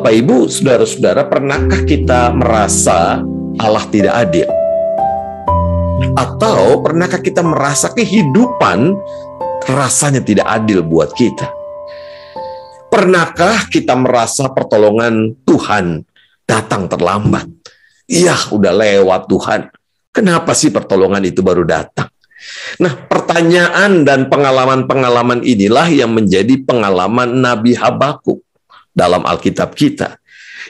Bapak, Ibu, saudara-saudara, pernahkah kita merasa Allah tidak adil? Atau pernahkah kita merasa kehidupan rasanya tidak adil buat kita? Pernahkah kita merasa pertolongan Tuhan datang terlambat? Iya, udah lewat Tuhan. Kenapa sih pertolongan itu baru datang? Nah, pertanyaan dan pengalaman-pengalaman inilah yang menjadi pengalaman Nabi Habakuk dalam Alkitab kita.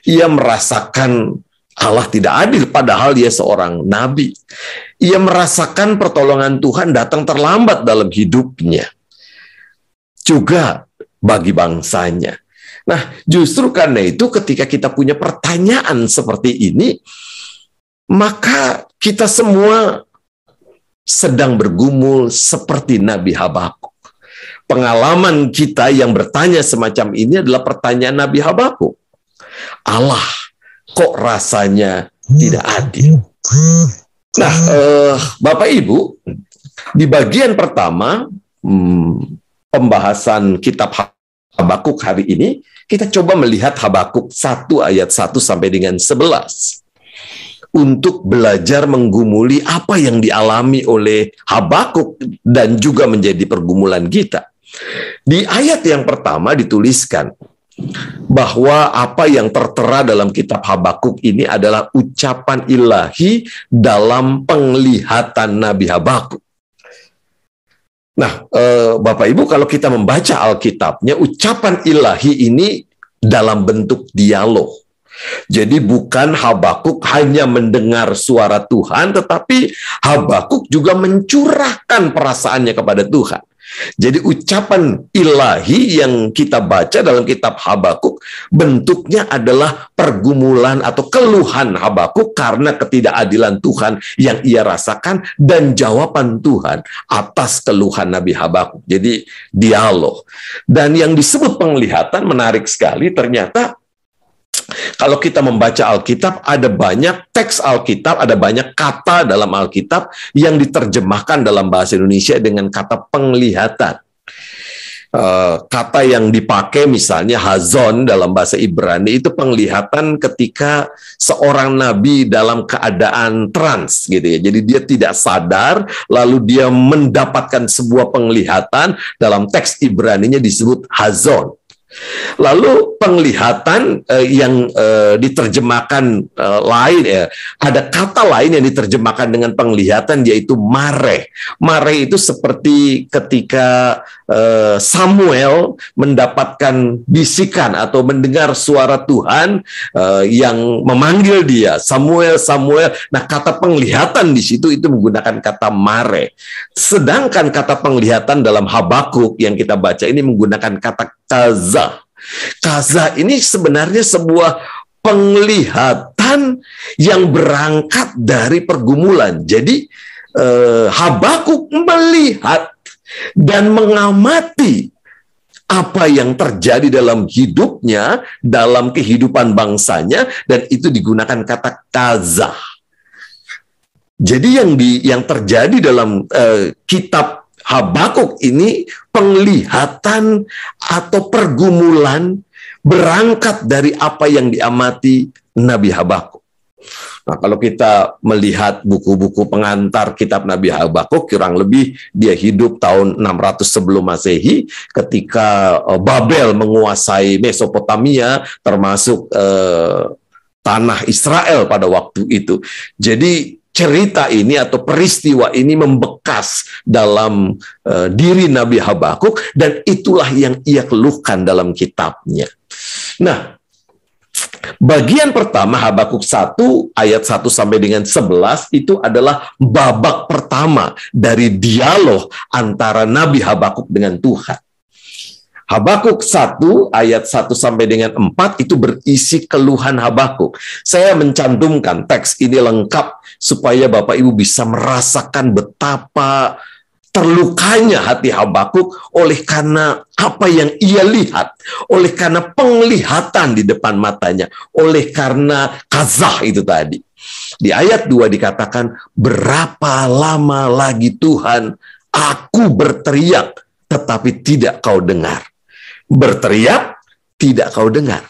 Ia merasakan Allah tidak adil padahal dia seorang nabi. Ia merasakan pertolongan Tuhan datang terlambat dalam hidupnya. Juga bagi bangsanya. Nah, justru karena itu ketika kita punya pertanyaan seperti ini, maka kita semua sedang bergumul seperti Nabi Habakuk. Pengalaman kita yang bertanya semacam ini adalah pertanyaan Nabi Habakuk. Allah, kok rasanya tidak adil? Nah, Bapak Ibu, di bagian pertama pembahasan kitab Habakuk hari ini, kita coba melihat Habakuk 1 ayat 1 sampai dengan 11. Untuk belajar menggumuli apa yang dialami oleh Habakuk dan juga menjadi pergumulan kita. Di ayat yang pertama dituliskan bahwa apa yang tertera dalam kitab Habakuk ini adalah ucapan ilahi dalam penglihatan Nabi Habakuk. Nah, Bapak Ibu, kalau kita membaca Alkitabnya, ucapan ilahi ini dalam bentuk dialog. Jadi bukan Habakuk hanya mendengar suara Tuhan, tetapi Habakuk juga mencurahkan perasaannya kepada Tuhan. Jadi ucapan ilahi yang kita baca dalam kitab Habakuk bentuknya adalah pergumulan atau keluhan Habakuk karena ketidakadilan Tuhan yang ia rasakan dan jawaban Tuhan atas keluhan Nabi Habakuk. Jadi dialog. Dan yang disebut penglihatan menarik sekali, ternyata kalau kita membaca Alkitab, ada banyak teks Alkitab, ada banyak kata dalam Alkitab yang diterjemahkan dalam bahasa Indonesia dengan kata penglihatan. Kata yang dipakai misalnya hazon dalam bahasa Ibrani itu penglihatan ketika seorang nabi dalam keadaan trans gitu ya. Jadi dia tidak sadar lalu dia mendapatkan sebuah penglihatan, dalam teks Ibraninya disebut hazon. Lalu penglihatan yang diterjemahkan lain ya, ada kata lain yang diterjemahkan dengan penglihatan yaitu mare. Mare itu seperti ketika Samuel mendapatkan bisikan atau mendengar suara Tuhan yang memanggil dia, Samuel, Samuel. Nah, kata penglihatan di situ itu menggunakan kata mare. Sedangkan kata penglihatan dalam Habakuk yang kita baca ini menggunakan kata kaza. Kaza ini sebenarnya sebuah penglihatan yang berangkat dari pergumulan. Jadi Habakuk melihat dan mengamati apa yang terjadi dalam hidupnya, dalam kehidupan bangsanya, dan itu digunakan kata kaza. Jadi yang terjadi dalam kitab Habakuk ini penglihatan atau pergumulan berangkat dari apa yang diamati Nabi Habakuk. Nah, kalau kita melihat buku-buku pengantar kitab Nabi Habakuk, kurang lebih dia hidup tahun 600 sebelum Masehi ketika Babel menguasai Mesopotamia, termasuk tanah Israel pada waktu itu. Jadi cerita ini atau peristiwa ini membekas dalam diri Nabi Habakuk dan itulah yang ia keluhkan dalam kitabnya. Nah, bagian pertama Habakuk 1 ayat 1 sampai dengan 11 itu adalah babak pertama dari dialog antara Nabi Habakuk dengan Tuhan. Habakuk 1 ayat 1 sampai dengan 4 itu berisi keluhan Habakuk. Saya mencantumkan teks ini lengkap supaya Bapak Ibu bisa merasakan betapa terlukanya hati Habakuk oleh karena apa yang ia lihat, oleh karena penglihatan di depan matanya, oleh karena kazah itu tadi. Di ayat 2 dikatakan, berapa lama lagi Tuhan aku berteriak tetapi tidak kau dengar. Berteriak, tidak kau dengar.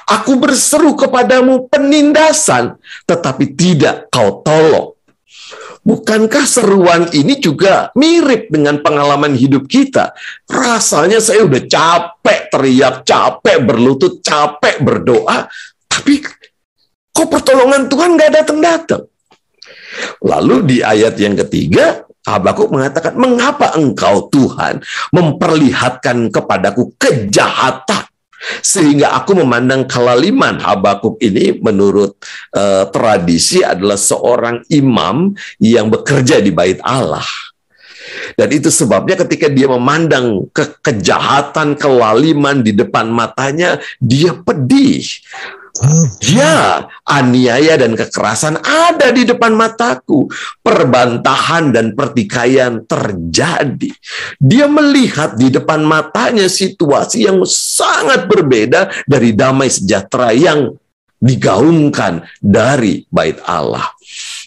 Aku berseru kepadamu penindasan, tetapi tidak kau tolong. Bukankah seruan ini juga mirip dengan pengalaman hidup kita? Rasanya saya udah capek teriak, capek berlutut, capek berdoa, tapi kok pertolongan Tuhan nggak datang-datang? Lalu di ayat yang ketiga, Habakuk mengatakan, mengapa engkau Tuhan memperlihatkan kepadaku kejahatan, sehingga aku memandang kelaliman. Habakuk ini menurut tradisi adalah seorang imam yang bekerja di bait Allah. Dan itu sebabnya ketika dia memandang kejahatan, kelaliman di depan matanya, dia pedih. Ya, aniaya dan kekerasan ada di depan mataku. Perbantahan dan pertikaian terjadi. Dia melihat di depan matanya situasi yang sangat berbeda dari damai sejahtera yang digaungkan dari bait Allah.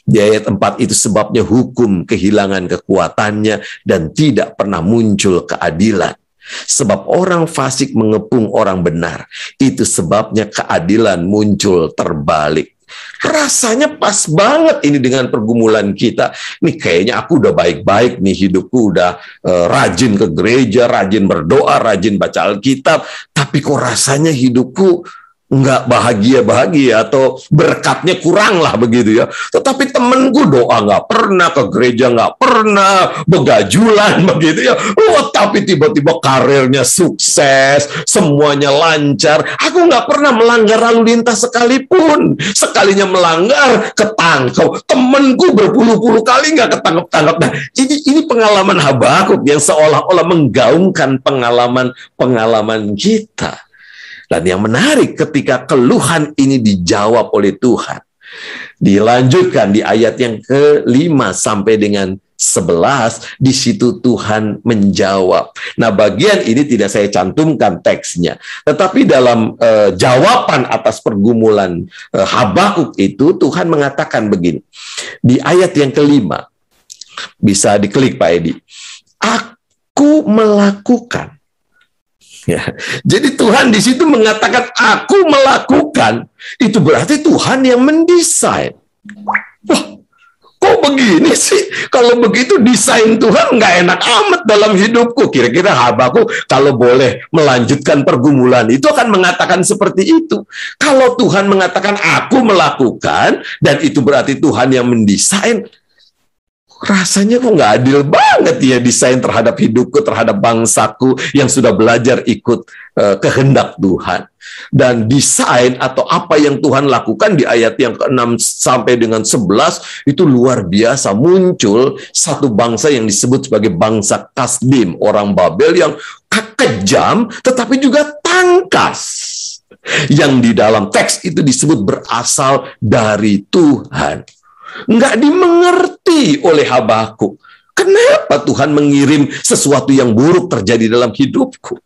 Di ayat 4 itu sebabnya hukum kehilangan kekuatannya dan tidak pernah muncul keadilan. Sebab orang fasik mengepung orang benar, itu sebabnya keadilan muncul terbalik. Rasanya pas banget ini dengan pergumulan kita. Nih kayaknya aku udah baik-baik nih, hidupku udah rajin ke gereja, rajin berdoa, rajin baca Alkitab, tapi kok rasanya hidupku nggak bahagia-bahagia atau berkatnya kurang lah begitu ya. Tetapi temenku doa nggak pernah, ke gereja nggak pernah, begajulan begitu ya. Oh, tapi tiba-tiba karirnya sukses, semuanya lancar. Aku nggak pernah melanggar lalu lintas sekalipun. Sekalinya melanggar, ketangkep. Temenku berpuluh-puluh kali nggak ketangkep-tangkep. Nah, ini pengalaman Habakuk yang seolah-olah menggaungkan pengalaman kita. Dan yang menarik ketika keluhan ini dijawab oleh Tuhan. Dilanjutkan di ayat yang ke-5 sampai dengan 11, di situ Tuhan menjawab. Nah, bagian ini tidak saya cantumkan teksnya. Tetapi dalam jawaban atas pergumulan Habakuk itu, Tuhan mengatakan begini. Di ayat yang ke-5, bisa diklik Pak Edi. Aku melakukan. Ya. Jadi Tuhan di situ mengatakan aku melakukan, itu berarti Tuhan yang mendesain. Wah, kok begini sih? Kalau begitu desain Tuhan nggak enak amat dalam hidupku. Kira-kira Habakuk kalau boleh melanjutkan pergumulan itu akan mengatakan seperti itu. Kalau Tuhan mengatakan aku melakukan, dan itu berarti Tuhan yang mendesain, rasanya kok nggak adil banget ya desain terhadap hidupku, terhadap bangsaku yang sudah belajar ikut kehendak Tuhan. Dan desain atau apa yang Tuhan lakukan di ayat yang ke-6 sampai dengan 11 itu luar biasa. Muncul satu bangsa yang disebut sebagai bangsa Kasdim, orang Babel yang kejam tetapi juga tangkas. Yang di dalam teks itu disebut berasal dari Tuhan. Nggak dimengerti oleh Habakuk. Kenapa Tuhan mengirim sesuatu yang buruk terjadi dalam hidupku?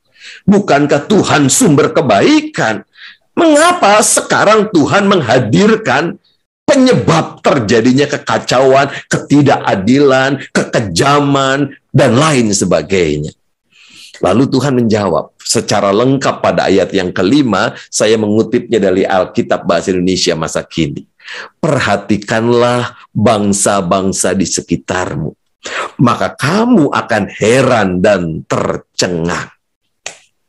Bukankah Tuhan sumber kebaikan? Mengapa sekarang Tuhan menghadirkan penyebab terjadinya kekacauan, ketidakadilan, kekejaman, dan lain sebagainya? Lalu Tuhan menjawab secara lengkap pada ayat yang ke-5, saya mengutipnya dari Alkitab Bahasa Indonesia Masa Kini. Perhatikanlah bangsa-bangsa di sekitarmu, maka kamu akan heran dan tercengang.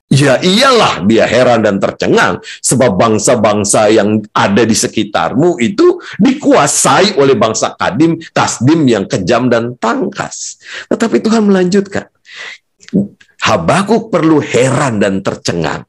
Ya iyalah dia heran dan tercengang, sebab bangsa-bangsa yang ada di sekitarmu itu dikuasai oleh bangsa Kasdim yang kejam dan tangkas. Tetapi Tuhan melanjutkan, Habakuk perlu heran dan tercengang.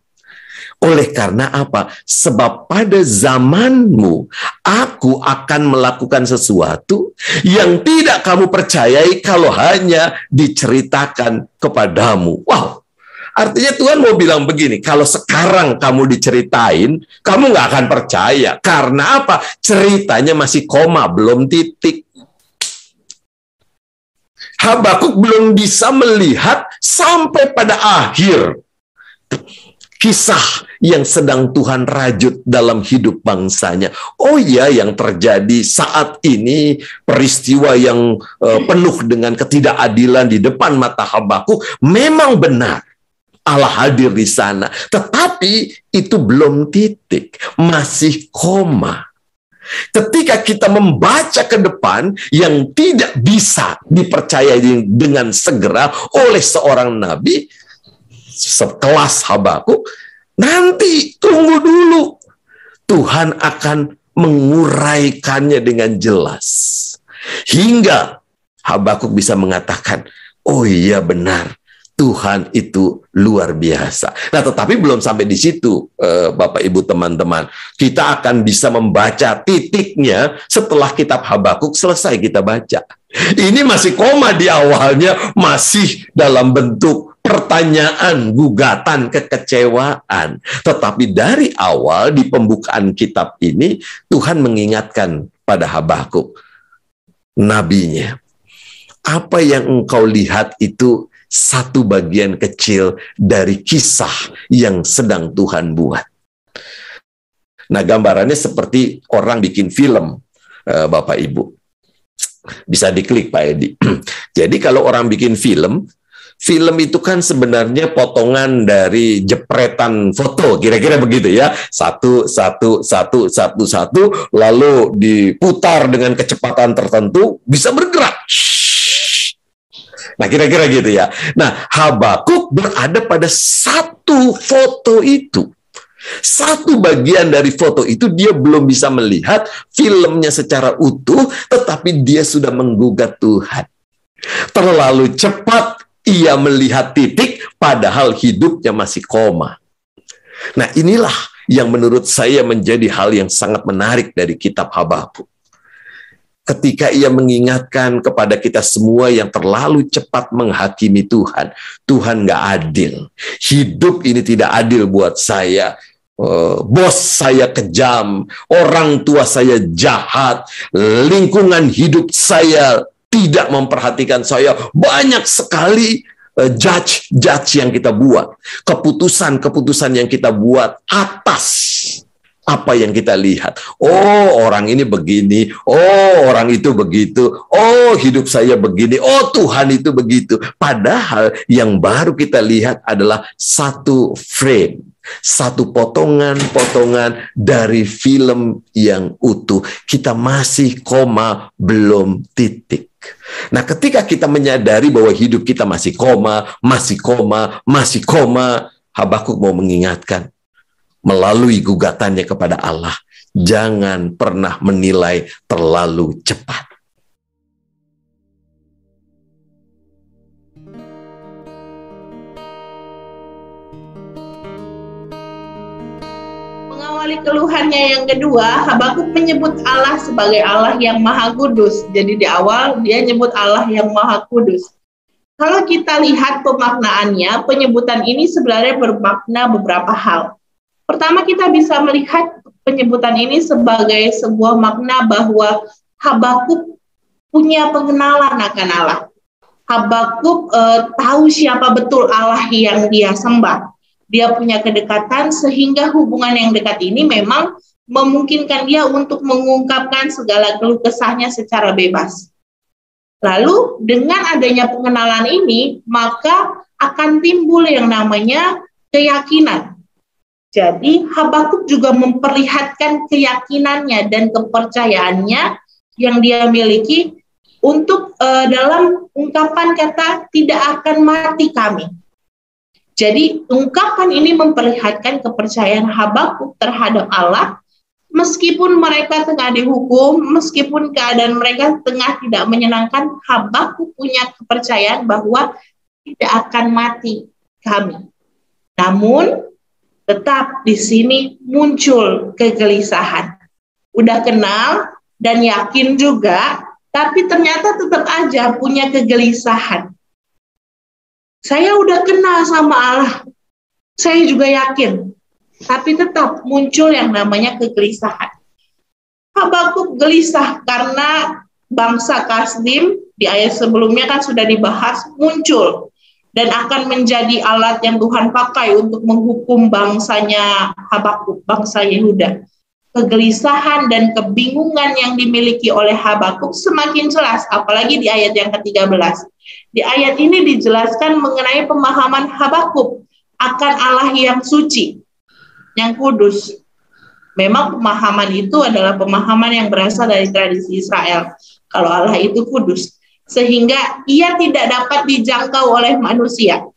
Oleh karena apa? Sebab pada zamanmu aku akan melakukan sesuatu yang tidak kamu percayai kalau hanya diceritakan kepadamu. Wow, artinya Tuhan mau bilang begini, kalau sekarang kamu diceritain, kamu nggak akan percaya. Karena apa? Ceritanya masih koma, belum titik. Habakuk belum bisa melihat sampai pada akhir kisah yang sedang Tuhan rajut dalam hidup bangsanya. Oh ya, yang terjadi saat ini, peristiwa yang penuh dengan ketidakadilan di depan mata Habakuk, memang benar. Allah hadir di sana. Tetapi itu belum titik, masih koma. Ketika kita membaca ke depan yang tidak bisa dipercayai dengan segera oleh seorang nabi sekelas Habakuk, nanti tunggu dulu. Tuhan akan menguraikannya dengan jelas. Hingga Habakuk bisa mengatakan, oh iya benar, Tuhan itu luar biasa. Nah, tetapi belum sampai di situ, Bapak, Ibu, teman-teman. Kita akan bisa membaca titiknya setelah kitab Habakuk selesai kita baca. Ini masih koma di awalnya, masih dalam bentuk pertanyaan, gugatan, kekecewaan. Tetapi dari awal di pembukaan kitab ini, Tuhan mengingatkan pada Habakuk, nabinya, apa yang engkau lihat itu satu bagian kecil dari kisah yang sedang Tuhan buat. Nah, gambarannya seperti orang bikin film, Bapak Ibu. Bisa diklik Pak Edi. Jadi kalau orang bikin film itu kan sebenarnya potongan dari jepretan foto, kira-kira begitu ya. Satu, lalu diputar dengan kecepatan tertentu, bisa bergerak. Nah, kira-kira gitu ya. Nah, Habakuk berada pada satu foto itu. Satu bagian dari foto itu dia belum bisa melihat filmnya secara utuh, tetapi dia sudah menggugat Tuhan. Terlalu cepat ia melihat titik, padahal hidupnya masih koma. Nah, inilah yang menurut saya menjadi hal yang sangat menarik dari kitab Habakuk. Ketika ia mengingatkan kepada kita semua yang terlalu cepat menghakimi Tuhan. Tuhan nggak adil. Hidup ini tidak adil buat saya. Bos saya kejam. Orang tua saya jahat. Lingkungan hidup saya tidak memperhatikan saya. Banyak sekali judge yang kita buat. Keputusan yang kita buat atas apa yang kita lihat. Oh, orang ini begini. Oh, orang itu begitu. Oh, hidup saya begini. Oh, Tuhan itu begitu. Padahal yang baru kita lihat adalah satu frame, satu potongan-potongan dari film yang utuh. Kita masih koma, belum titik. Nah, ketika kita menyadari bahwa hidup kita masih koma, Habakuk mau mengingatkan melalui gugatannya kepada Allah, jangan pernah menilai terlalu cepat. Mengawali keluhannya yang kedua, Habakuk menyebut Allah sebagai Allah yang Maha Kudus. Jadi di awal dia nyebut Allah yang Maha Kudus. Kalau kita lihat pemaknaannya, penyebutan ini sebenarnya bermakna beberapa hal. Pertama, kita bisa melihat penyebutan ini sebagai sebuah makna bahwa Habakuk punya pengenalan akan Allah. Habakuk tahu siapa betul Allah yang dia sembah. Dia punya kedekatan sehingga hubungan yang dekat ini memang memungkinkan dia untuk mengungkapkan segala keluh kesahnya secara bebas. Lalu dengan adanya pengenalan ini, maka akan timbul yang namanya keyakinan. Jadi Habakuk juga memperlihatkan keyakinannya dan kepercayaannya yang dia miliki untuk dalam ungkapan kata tidak akan mati kami. Jadi ungkapan ini memperlihatkan kepercayaan Habakuk terhadap Allah, meskipun mereka tengah dihukum, meskipun keadaan mereka tengah tidak menyenangkan, Habakuk punya kepercayaan bahwa tidak akan mati kami. Namun tetap di sini muncul kegelisahan. Udah kenal dan yakin juga, tapi ternyata tetap aja punya kegelisahan. Saya udah kenal sama Allah, saya juga yakin, tapi tetap muncul yang namanya kegelisahan. Habakuk gelisah karena bangsa Kasdim di ayat sebelumnya kan sudah dibahas muncul dan akan menjadi alat yang Tuhan pakai untuk menghukum bangsanya Habakuk, bangsa Yehuda. Kegelisahan dan kebingungan yang dimiliki oleh Habakuk semakin jelas, apalagi di ayat yang ke-13. Di ayat ini dijelaskan mengenai pemahaman Habakuk akan Allah yang suci, yang kudus. Memang pemahaman itu adalah pemahaman yang berasal dari tradisi Israel, kalau Allah itu kudus, sehingga ia tidak dapat dijangkau oleh manusia.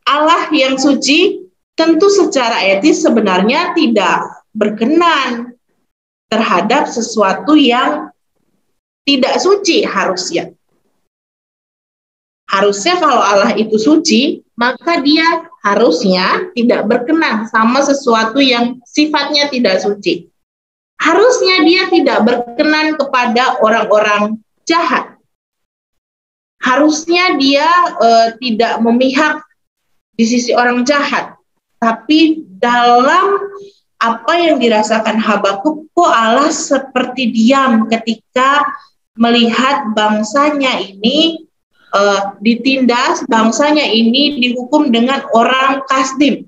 Allah yang suci tentu secara etis sebenarnya tidak berkenan terhadap sesuatu yang tidak suci harusnya. Harusnya kalau Allah itu suci, maka dia harusnya tidak berkenan sama sesuatu yang sifatnya tidak suci. Harusnya dia tidak berkenan kepada orang-orang jahat. Harusnya dia tidak memihak di sisi orang jahat. Tapi dalam apa yang dirasakan Habakuk, kok Allah seperti diam ketika melihat bangsanya ini ditindas, bangsanya ini dihukum dengan orang Kasdim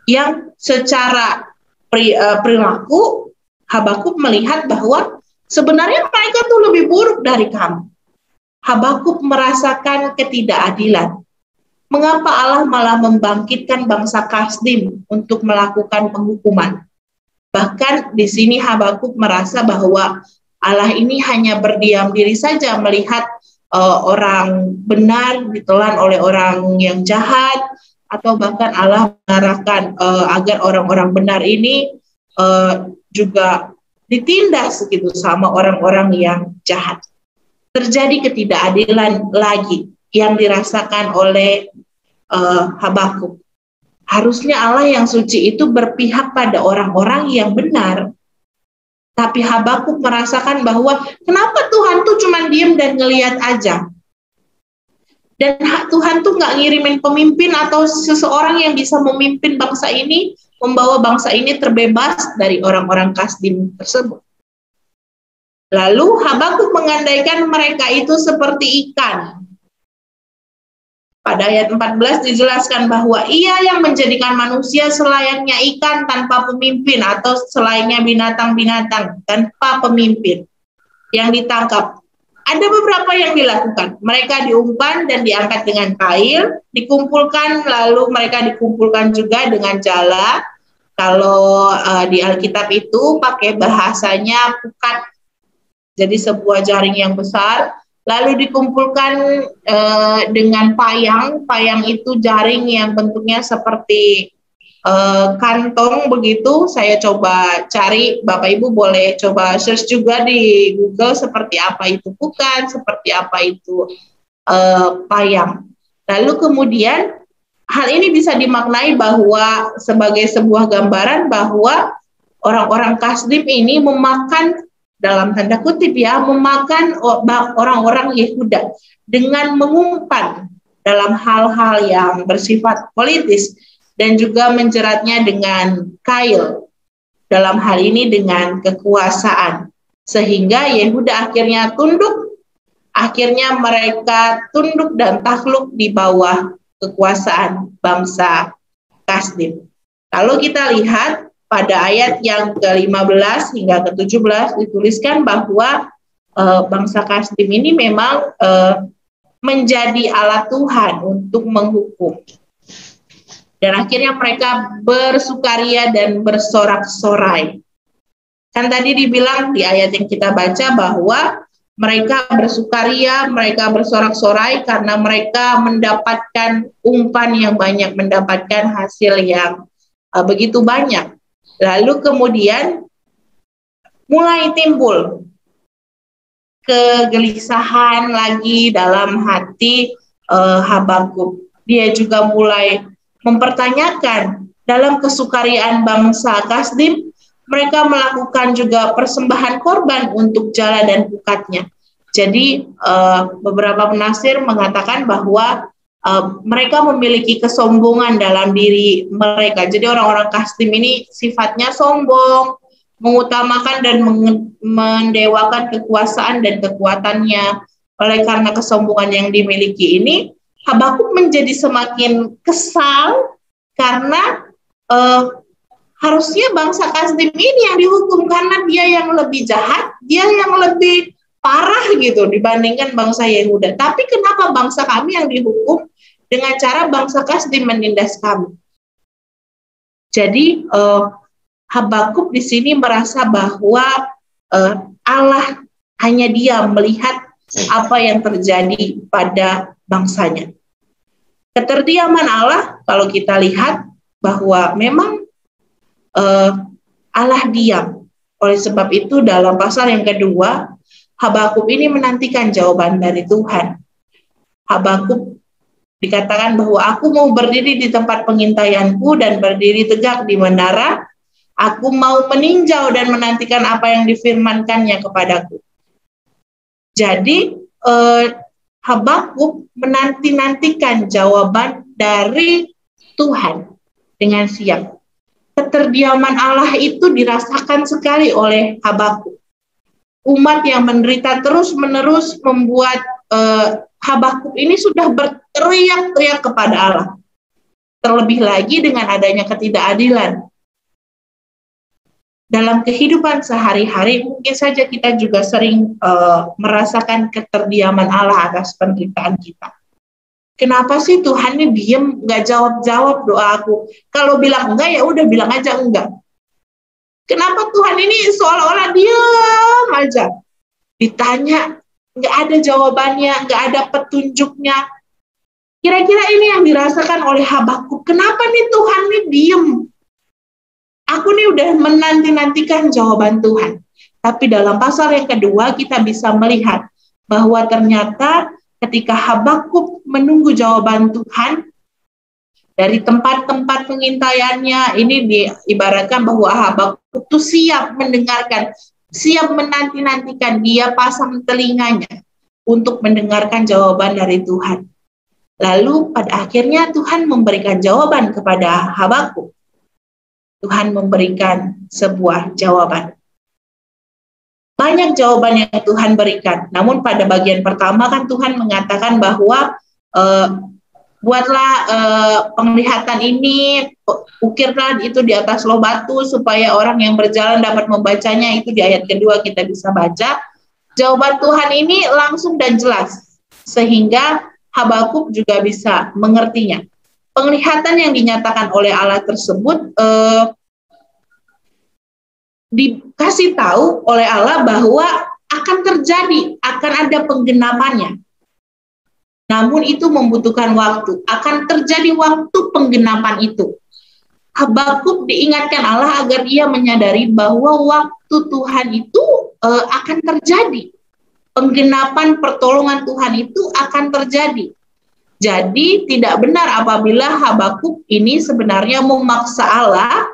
yang secara perilaku Habakuk melihat bahwa sebenarnya mereka tuh lebih buruk dari kamu. Habakuk merasakan ketidakadilan. Mengapa Allah malah membangkitkan bangsa Kasdim untuk melakukan penghukuman? Bahkan di sini Habakuk merasa bahwa Allah ini hanya berdiam diri saja melihat orang benar ditelan oleh orang yang jahat, atau bahkan Allah mengarahkan agar orang-orang benar ini juga ditindas gitu sama orang-orang yang jahat. Terjadi ketidakadilan lagi yang dirasakan oleh Habakuk. Harusnya Allah yang suci itu berpihak pada orang-orang yang benar. Tapi Habakuk merasakan bahwa kenapa Tuhan tuh cuma diem dan ngelihat aja. Dan Tuhan tuh nggak ngirimin pemimpin atau seseorang yang bisa memimpin bangsa ini, membawa bangsa ini terbebas dari orang-orang Kasdim tersebut. Lalu Habakuk mengandaikan mereka itu seperti ikan. Pada ayat 14 dijelaskan bahwa ia yang menjadikan manusia selayaknya ikan tanpa pemimpin, atau selayaknya binatang-binatang tanpa pemimpin yang ditangkap. Ada beberapa yang dilakukan. Mereka diumpan dan diangkat dengan kail, dikumpulkan, lalu mereka dikumpulkan juga dengan jala. Kalau di Alkitab itu pakai bahasanya pukat. Jadi sebuah jaring yang besar, lalu dikumpulkan dengan payang. Payang itu jaring yang bentuknya seperti kantong begitu. Saya coba cari, Bapak Ibu boleh coba search juga di Google seperti apa itu pukat, seperti apa itu payang. Lalu kemudian hal ini bisa dimaknai bahwa sebagai sebuah gambaran bahwa orang-orang Kasdim ini memakan, dalam tanda kutip ya, memakan orang-orang Yehuda dengan mengumpan dalam hal-hal yang bersifat politis, dan juga menjeratnya dengan kail, dalam hal ini dengan kekuasaan, sehingga Yehuda akhirnya tunduk. Akhirnya mereka tunduk dan takluk di bawah kekuasaan bangsa Kasdim. Kalau kita lihat pada ayat yang ke-15 hingga ke-17 dituliskan bahwa bangsa Kasdim ini memang menjadi alat Tuhan untuk menghukum. Dan akhirnya mereka bersukaria dan bersorak-sorai. Kan tadi dibilang di ayat yang kita baca bahwa mereka bersukaria, mereka bersorak-sorai karena mereka mendapatkan umpan yang banyak, mendapatkan hasil yang begitu banyak. Lalu kemudian mulai timbul kegelisahan lagi dalam hati Habakuk. Dia juga mulai mempertanyakan dalam kesukariaan bangsa Kasdim, mereka melakukan juga persembahan korban untuk jala dan pukatnya. Jadi beberapa penafsir mengatakan bahwa mereka memiliki kesombongan dalam diri mereka. Jadi orang-orang Kasdim ini sifatnya sombong, mengutamakan dan mendewakan kekuasaan dan kekuatannya. Oleh karena kesombongan yang dimiliki ini, Habakuk menjadi semakin kesal karena harusnya bangsa Kasdim ini yang dihukum karena dia yang lebih jahat, dia yang lebih parah gitu dibandingkan bangsa Yehuda. Tapi kenapa bangsa kami yang dihukum? dengan cara bangsa Kasdim menindas kami. Jadi Habakuk di sini merasa bahwa Allah hanya Dia melihat apa yang terjadi pada bangsanya. Keterdiaman Allah, kalau kita lihat bahwa memang Allah diam. Oleh sebab itu dalam pasal yang kedua, Habakuk ini menantikan jawaban dari Tuhan. Habakuk dikatakan bahwa aku mau berdiri di tempat pengintaianku dan berdiri tegak di menara. Aku mau meninjau dan menantikan apa yang difirmankannya kepadaku. Jadi Habakuk menanti-nantikan jawaban dari Tuhan dengan siap. Keterdiaman Allah itu dirasakan sekali oleh Habakuk. Umat yang menderita terus-menerus membuat Habakuk ini sudah berteriak-teriak kepada Allah. Terlebih lagi dengan adanya ketidakadilan. Dalam kehidupan sehari-hari mungkin saja kita juga sering merasakan keterdiaman Allah atas penderitaan kita. Kenapa sih Tuhan ini diem, nggak jawab-jawab doa aku? Kalau bilang enggak, ya udah bilang aja enggak. Kenapa Tuhan ini seolah-olah diam aja? Ditanya, nggak ada jawabannya, nggak ada petunjuknya. Kira-kira ini yang dirasakan oleh Habakuk. Kenapa nih Tuhan ini diem? Aku nih udah menanti-nantikan jawaban Tuhan. Tapi dalam pasal yang kedua kita bisa melihat bahwa ternyata ketika Habakuk menunggu jawaban Tuhan dari tempat-tempat pengintaiannya, ini diibaratkan bahwa Habakuk itu siap mendengarkan, siap menanti-nantikan, dia pasang telinganya untuk mendengarkan jawaban dari Tuhan. Lalu pada akhirnya Tuhan memberikan jawaban kepada Habakuk. Tuhan memberikan sebuah jawaban. Banyak jawaban yang Tuhan berikan. Namun pada bagian pertama kan Tuhan mengatakan bahwa buatlah penglihatan ini, ukirlah itu di atas loh batu supaya orang yang berjalan dapat membacanya. Itu di ayat kedua kita bisa baca. Jawaban Tuhan ini langsung dan jelas sehingga Habakuk juga bisa mengertinya. Penglihatan yang dinyatakan oleh Allah tersebut dikasih tahu oleh Allah bahwa akan terjadi, akan ada penggenapannya. Namun itu membutuhkan waktu, akan terjadi waktu penggenapan itu. Habakuk diingatkan Allah agar ia menyadari bahwa waktu Tuhan itu akan terjadi. Penggenapan pertolongan Tuhan itu akan terjadi. Jadi tidak benar apabila Habakuk ini sebenarnya memaksa Allah.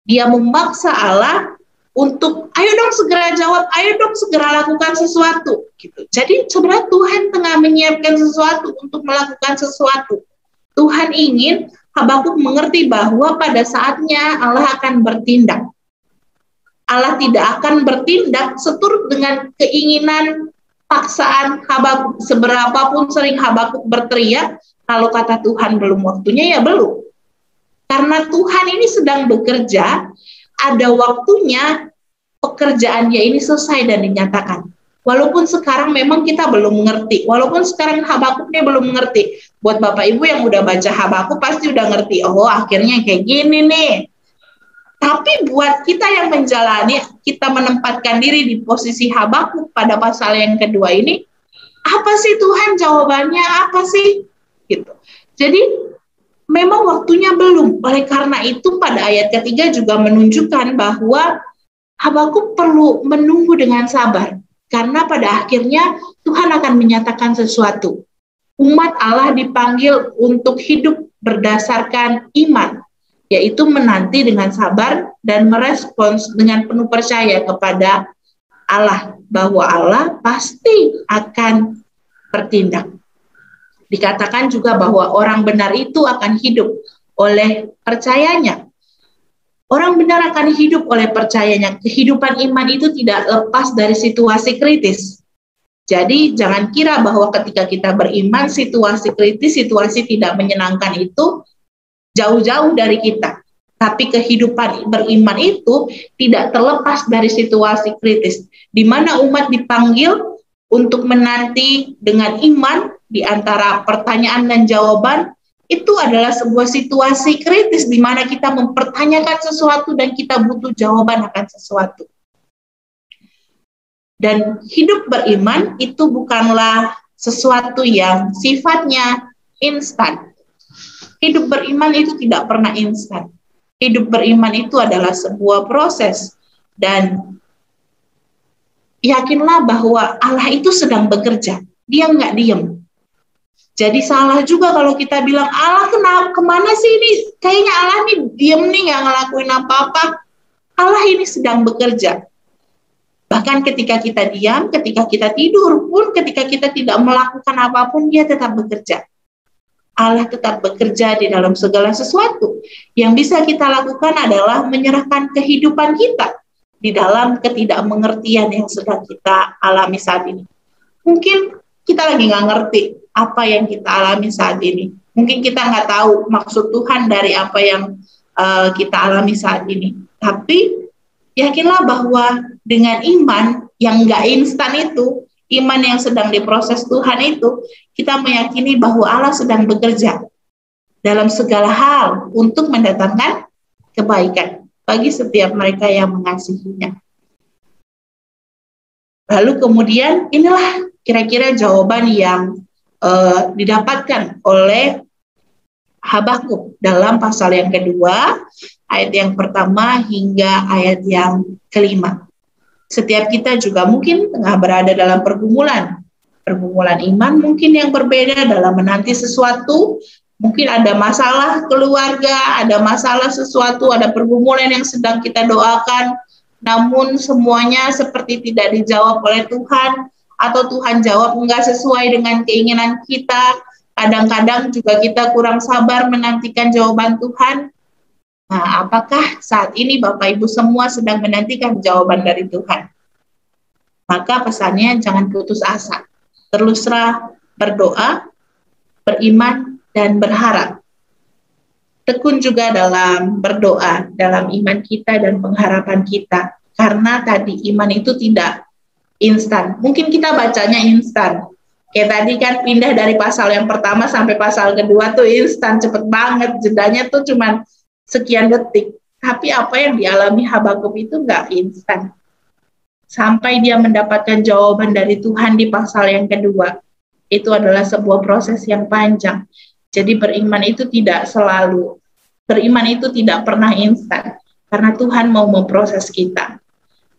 Dia memaksa Allah untuk ayo dong segera jawab, ayo dong segera lakukan sesuatu. Gitu. Jadi sebenarnya Tuhan tengah menyiapkan sesuatu untuk melakukan sesuatu. Tuhan ingin Habakuk mengerti bahwa pada saatnya Allah akan bertindak. Allah tidak akan bertindak seturut dengan keinginan paksaan Habakuk. Seberapapun sering Habakuk berteriak, kalau kata Tuhan belum waktunya, ya belum. Karena Tuhan ini sedang bekerja, ada waktunya pekerjaan Dia ini selesai dan dinyatakan. Walaupun sekarang memang kita belum mengerti, walaupun sekarang Habakuknya belum mengerti. Buat Bapak Ibu yang udah baca Habakuk pasti udah ngerti, oh akhirnya kayak gini nih. Tapi buat kita yang menjalani, kita menempatkan diri di posisi Habakuk pada pasal yang kedua ini, apa sih Tuhan jawabannya, apa sih? Gitu. Jadi memang waktunya belum. Oleh karena itu pada ayat ketiga juga menunjukkan bahwa Habakuk perlu menunggu dengan sabar. Karena pada akhirnya Tuhan akan menyatakan sesuatu. Umat Allah dipanggil untuk hidup berdasarkan iman, yaitu menanti dengan sabar dan merespons dengan penuh percaya kepada Allah, bahwa Allah pasti akan bertindak. Dikatakan juga bahwa orang benar itu akan hidup oleh percayanya. Orang benar akan hidup oleh percayanya. Kehidupan iman itu tidak lepas dari situasi kritis. Jadi jangan kira bahwa ketika kita beriman, situasi kritis, situasi tidak menyenangkan itu jauh-jauh dari kita. Tapi kehidupan beriman itu tidak terlepas dari situasi kritis. Di mana umat dipanggil untuk menanti dengan iman, di antara pertanyaan dan jawaban itu adalah sebuah situasi kritis di mana kita mempertanyakan sesuatu dan kita butuh jawaban akan sesuatu. Dan hidup beriman itu bukanlah sesuatu yang sifatnya instan. Hidup beriman itu tidak pernah instan. Hidup beriman itu adalah sebuah proses. Dan yakinlah bahwa Allah itu sedang bekerja. Dia nggak diem. Jadi salah juga kalau kita bilang, Allah kemana sih ini? Kayaknya Allah nih diem nih, nggak ngelakuin apa-apa. Allah ini sedang bekerja. Bahkan ketika kita diam, ketika kita tidur pun, ketika kita tidak melakukan apapun, dia tetap bekerja. Allah tetap bekerja di dalam segala sesuatu. Yang bisa kita lakukan adalah menyerahkan kehidupan kita di dalam ketidakmengertian yang sedang kita alami saat ini. Mungkin kita lagi nggak ngerti apa yang kita alami saat ini. Mungkin kita nggak tahu maksud Tuhan dari apa yang kita alami saat ini. Tapi yakinlah bahwa dengan iman yang nggak instan itu, iman yang sedang diproses Tuhan itu, kita meyakini bahwa Allah sedang bekerja dalam segala hal untuk mendatangkan kebaikan bagi setiap mereka yang mengasihinya. Lalu kemudian inilah kira-kira jawaban yang didapatkan oleh Habakuk dalam pasal yang kedua, ayat yang pertama hingga ayat yang kelima. Setiap kita juga mungkin tengah berada dalam pergumulan iman mungkin yang berbeda dalam menanti sesuatu. Mungkin ada masalah keluarga, ada masalah sesuatu, ada pergumulan yang sedang kita doakan, namun semuanya seperti tidak dijawab oleh Tuhan, atau Tuhan jawab enggak sesuai dengan keinginan kita. Kadang-kadang juga kita kurang sabar menantikan jawaban Tuhan. Nah, apakah saat ini Bapak Ibu semua sedang menantikan jawaban dari Tuhan? Maka pesannya jangan putus asa. Teruslah berdoa, beriman, dan berharap. Tekun juga dalam berdoa, dalam iman kita dan pengharapan kita. Karena tadi iman itu tidak instan. Mungkin kita bacanya instan. Kayak tadi kan pindah dari pasal yang pertama sampai pasal kedua tuh instan, cepet banget. Jedanya tuh cuma sekian detik. Tapi apa yang dialami Habakuk itu nggak instan. Sampai dia mendapatkan jawaban dari Tuhan di pasal yang kedua. Itu adalah sebuah proses yang panjang. Jadi beriman itu tidak selalu, beriman itu tidak pernah instan. Karena Tuhan mau memproses kita.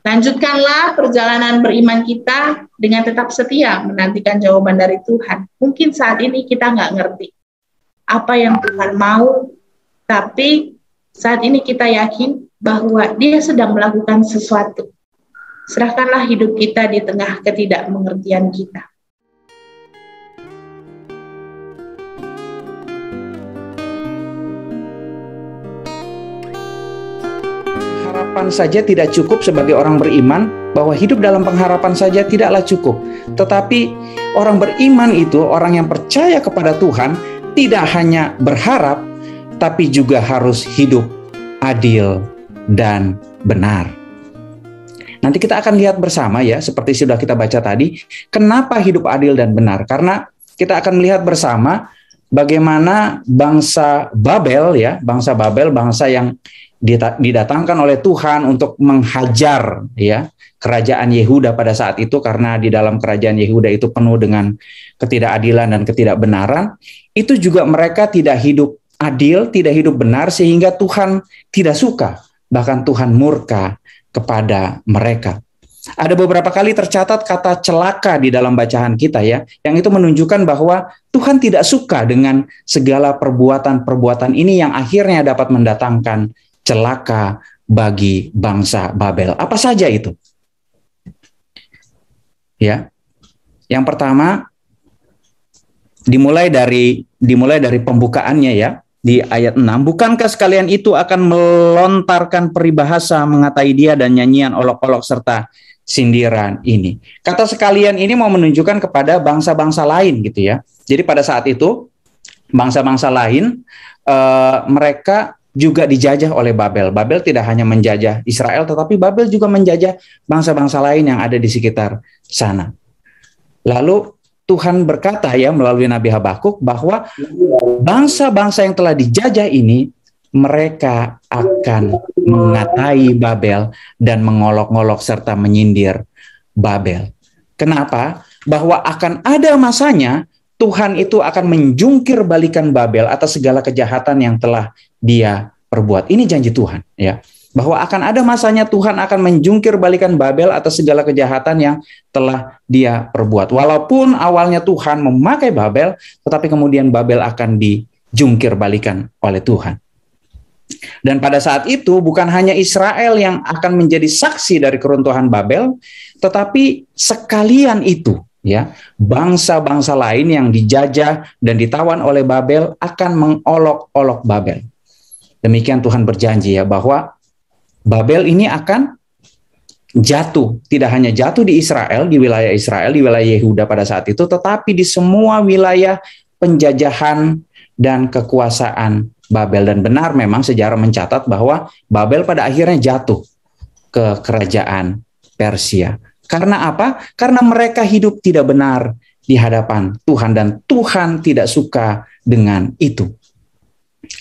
Lanjutkanlah perjalanan beriman kita dengan tetap setia menantikan jawaban dari Tuhan. Mungkin saat ini kita nggak ngerti apa yang Tuhan mau, tapi saat ini kita yakin bahwa Dia sedang melakukan sesuatu. Serahkanlah hidup kita di tengah ketidakmengertian kita. Harapan saja tidak cukup sebagai orang beriman, bahwa hidup dalam pengharapan saja tidaklah cukup. Tetapi orang beriman itu, orang yang percaya kepada Tuhan, tidak hanya berharap, tapi juga harus hidup adil dan benar. Nanti kita akan lihat bersama ya, seperti sudah kita baca tadi, kenapa hidup adil dan benar. Karena kita akan melihat bersama bagaimana bangsa Babel ya, bangsa yang didatangkan oleh Tuhan untuk menghajar ya kerajaan Yehuda pada saat itu, karena di dalam kerajaan Yehuda itu penuh dengan ketidakadilan dan ketidakbenaran. Itu juga mereka tidak hidup adil, tidak hidup benar, sehingga Tuhan tidak suka, bahkan Tuhan murka kepada mereka. Ada beberapa kali tercatat kata celaka di dalam bacaan kita ya, yang itu menunjukkan bahwa Tuhan tidak suka dengan segala perbuatan-perbuatan ini yang akhirnya dapat mendatangkan celaka bagi bangsa Babel. Apa saja itu? Ya. Yang pertama dimulai dari pembukaannya ya, di ayat 6. Bukankah sekalian itu akan melontarkan peribahasa, mengatai dia dan nyanyian olok-olok serta sindiran ini. Kata sekalian ini mau menunjukkan kepada bangsa-bangsa lain gitu ya. Jadi pada saat itu bangsa-bangsa lain mereka juga dijajah oleh Babel. Babel tidak hanya menjajah Israel, tetapi Babel juga menjajah bangsa-bangsa lain yang ada di sekitar sana. Lalu Tuhan berkata ya melalui Nabi Habakuk bahwa bangsa-bangsa yang telah dijajah ini mereka akan mengatai Babel dan mengolok-olok serta menyindir Babel. Kenapa? Bahwa akan ada masanya Tuhan itu akan menjungkir balikan Babel atas segala kejahatan yang telah dia perbuat. Ini janji Tuhan, ya. Bahwa akan ada masanya Tuhan akan menjungkir balikan Babel atas segala kejahatan yang telah dia perbuat. Walaupun awalnya Tuhan memakai Babel, tetapi kemudian Babel akan dijungkir balikan oleh Tuhan. Dan pada saat itu bukan hanya Israel yang akan menjadi saksi dari keruntuhan Babel, tetapi sekalian itu, ya, bangsa-bangsa lain yang dijajah dan ditawan oleh Babel akan mengolok-olok Babel. Demikian Tuhan berjanji ya bahwa Babel ini akan jatuh, tidak hanya jatuh di Israel, di wilayah Israel, di wilayah Yehuda pada saat itu, tetapi di semua wilayah penjajahan dan kekuasaan Babel. Dan benar memang sejarah mencatat bahwa Babel pada akhirnya jatuh ke kerajaan Persia. Karena apa? Karena mereka hidup tidak benar di hadapan Tuhan dan Tuhan tidak suka dengan itu.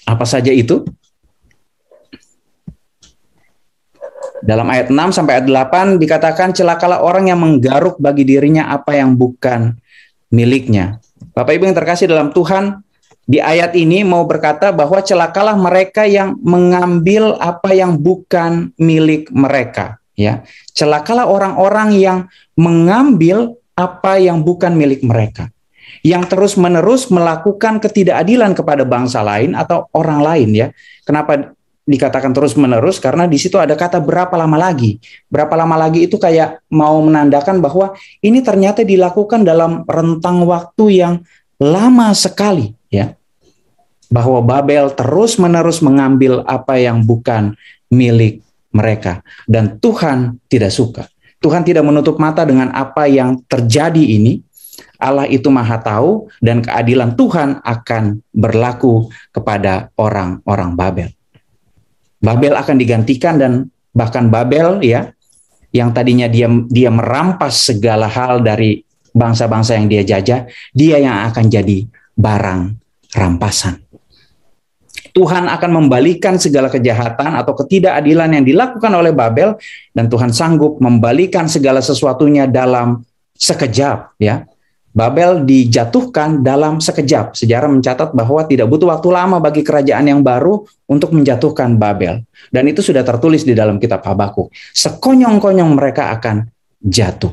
Apa saja itu? Dalam ayat 6 sampai ayat 8 dikatakan celakalah orang yang menggaruk bagi dirinya apa yang bukan miliknya. Bapak Ibu yang terkasih dalam Tuhan, di ayat ini mau berkata bahwa celakalah mereka yang mengambil apa yang bukan milik mereka, ya. Celakalah orang-orang yang mengambil apa yang bukan milik mereka, yang terus-menerus melakukan ketidakadilan kepada bangsa lain atau orang lain, ya. Kenapa dikatakan terus-menerus? Karena di situ ada kata berapa lama lagi. Berapa lama lagi itu kayak mau menandakan bahwa ini ternyata dilakukan dalam rentang waktu yang lama sekali, ya. Bahwa Babel terus-menerus mengambil apa yang bukan milik mereka. Dan Tuhan tidak suka. Tuhan tidak menutup mata dengan apa yang terjadi ini. Allah itu Maha Tahu dan keadilan Tuhan akan berlaku kepada orang-orang Babel. Babel akan digantikan dan bahkan Babel, ya, yang tadinya dia merampas segala hal dari bangsa-bangsa yang dia jajah, dia yang akan jadi barang rampasan. Tuhan akan membalikan segala kejahatan atau ketidakadilan yang dilakukan oleh Babel, dan Tuhan sanggup membalikan segala sesuatunya dalam sekejap, ya. Babel dijatuhkan dalam sekejap. Sejarah mencatat bahwa tidak butuh waktu lama bagi kerajaan yang baru untuk menjatuhkan Babel. Dan itu sudah tertulis di dalam kitab Habakuk. Sekonyong-konyong mereka akan jatuh.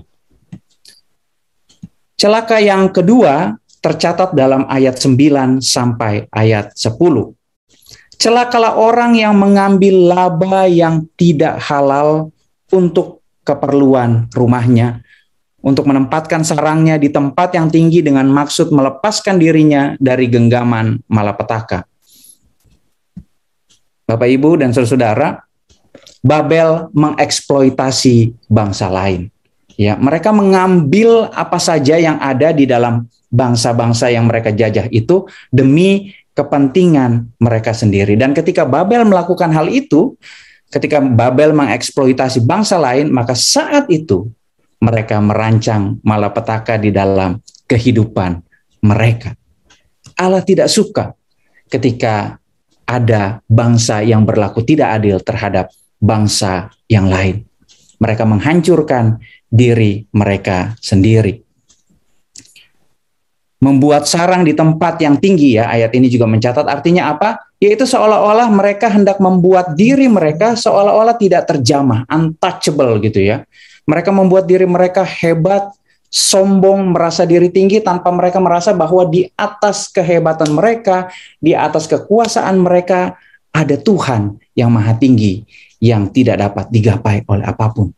Celaka yang kedua tercatat dalam ayat 9 sampai ayat 10. Celakalah orang yang mengambil laba yang tidak halal untuk keperluan rumahnya, untuk menempatkan sarangnya di tempat yang tinggi dengan maksud melepaskan dirinya dari genggaman malapetaka. Bapak, Ibu, dan saudara-saudara, Babel mengeksploitasi bangsa lain. Ya, mereka mengambil apa saja yang ada di dalam bangsa-bangsa yang mereka jajah itu demi kepentingan mereka sendiri. Dan ketika Babel melakukan hal itu, ketika Babel mengeksploitasi bangsa lain, maka saat itu mereka merancang malapetaka di dalam kehidupan mereka. Allah tidak suka ketika ada bangsa yang berlaku tidak adil terhadap bangsa yang lain. Mereka menghancurkan diri mereka sendiri. Membuat sarang di tempat yang tinggi, ya, ayat ini juga mencatat artinya apa? Yaitu seolah-olah mereka hendak membuat diri mereka seolah-olah tidak terjamah, untouchable gitu, ya. Mereka membuat diri mereka hebat, sombong, merasa diri tinggi tanpa mereka merasa bahwa di atas kehebatan mereka, di atas kekuasaan mereka, ada Tuhan yang maha tinggi, yang tidak dapat digapai oleh apapun.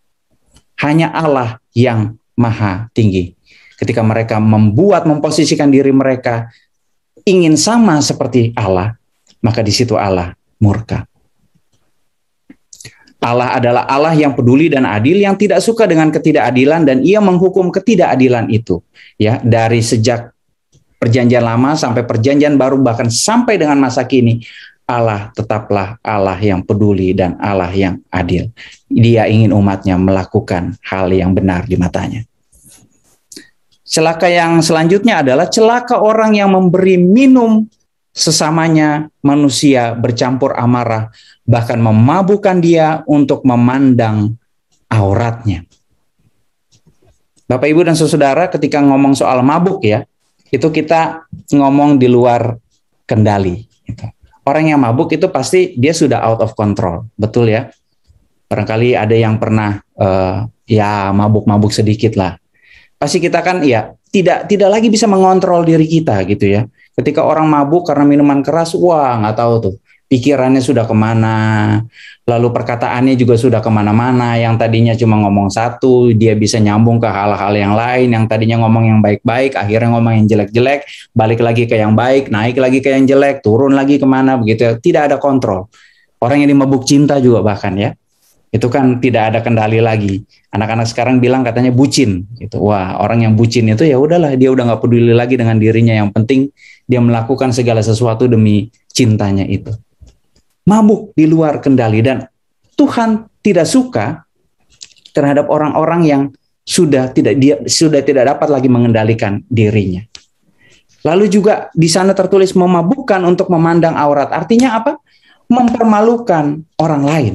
Hanya Allah yang maha tinggi. Ketika mereka memposisikan diri mereka ingin sama seperti Allah, maka di situ Allah murka. Allah adalah Allah yang peduli dan adil, yang tidak suka dengan ketidakadilan, dan ia menghukum ketidakadilan itu. Ya, dari sejak perjanjian lama sampai perjanjian baru, bahkan sampai dengan masa kini, Allah tetaplah Allah yang peduli dan Allah yang adil. Dia ingin umatnya melakukan hal yang benar di matanya. Celaka yang selanjutnya adalah celaka orang yang memberi minum sesamanya manusia bercampur amarah, bahkan memabukkan dia untuk memandang auratnya. Bapak, Ibu, dan saudara, ketika ngomong soal mabuk ya, itu kita ngomong di luar kendali. Orang yang mabuk itu pasti dia sudah out of control, betul ya? Barangkali ada yang pernah ya mabuk-mabuk sedikit lah. Pasti kita kan ya tidak lagi bisa mengontrol diri kita gitu ya. Ketika orang mabuk karena minuman keras, wah nggak tahu tuh. Pikirannya sudah kemana, lalu perkataannya juga sudah kemana-mana, yang tadinya cuma ngomong satu, dia bisa nyambung ke hal-hal yang lain, yang tadinya ngomong yang baik-baik, akhirnya ngomong yang jelek-jelek, balik lagi ke yang baik, naik lagi ke yang jelek, turun lagi kemana, begitu, tidak ada kontrol. Orang yang dimabuk cinta juga bahkan ya, itu kan tidak ada kendali lagi. Anak-anak sekarang bilang katanya bucin, gitu. Wah, orang yang bucin itu ya udahlah, dia udah nggak peduli lagi dengan dirinya, yang penting dia melakukan segala sesuatu demi cintanya itu. Mabuk di luar kendali, dan Tuhan tidak suka terhadap orang-orang yang sudah tidak dapat lagi mengendalikan dirinya. Lalu juga di sana tertulis memabukkan untuk memandang aurat. Artinya apa? Mempermalukan orang lain.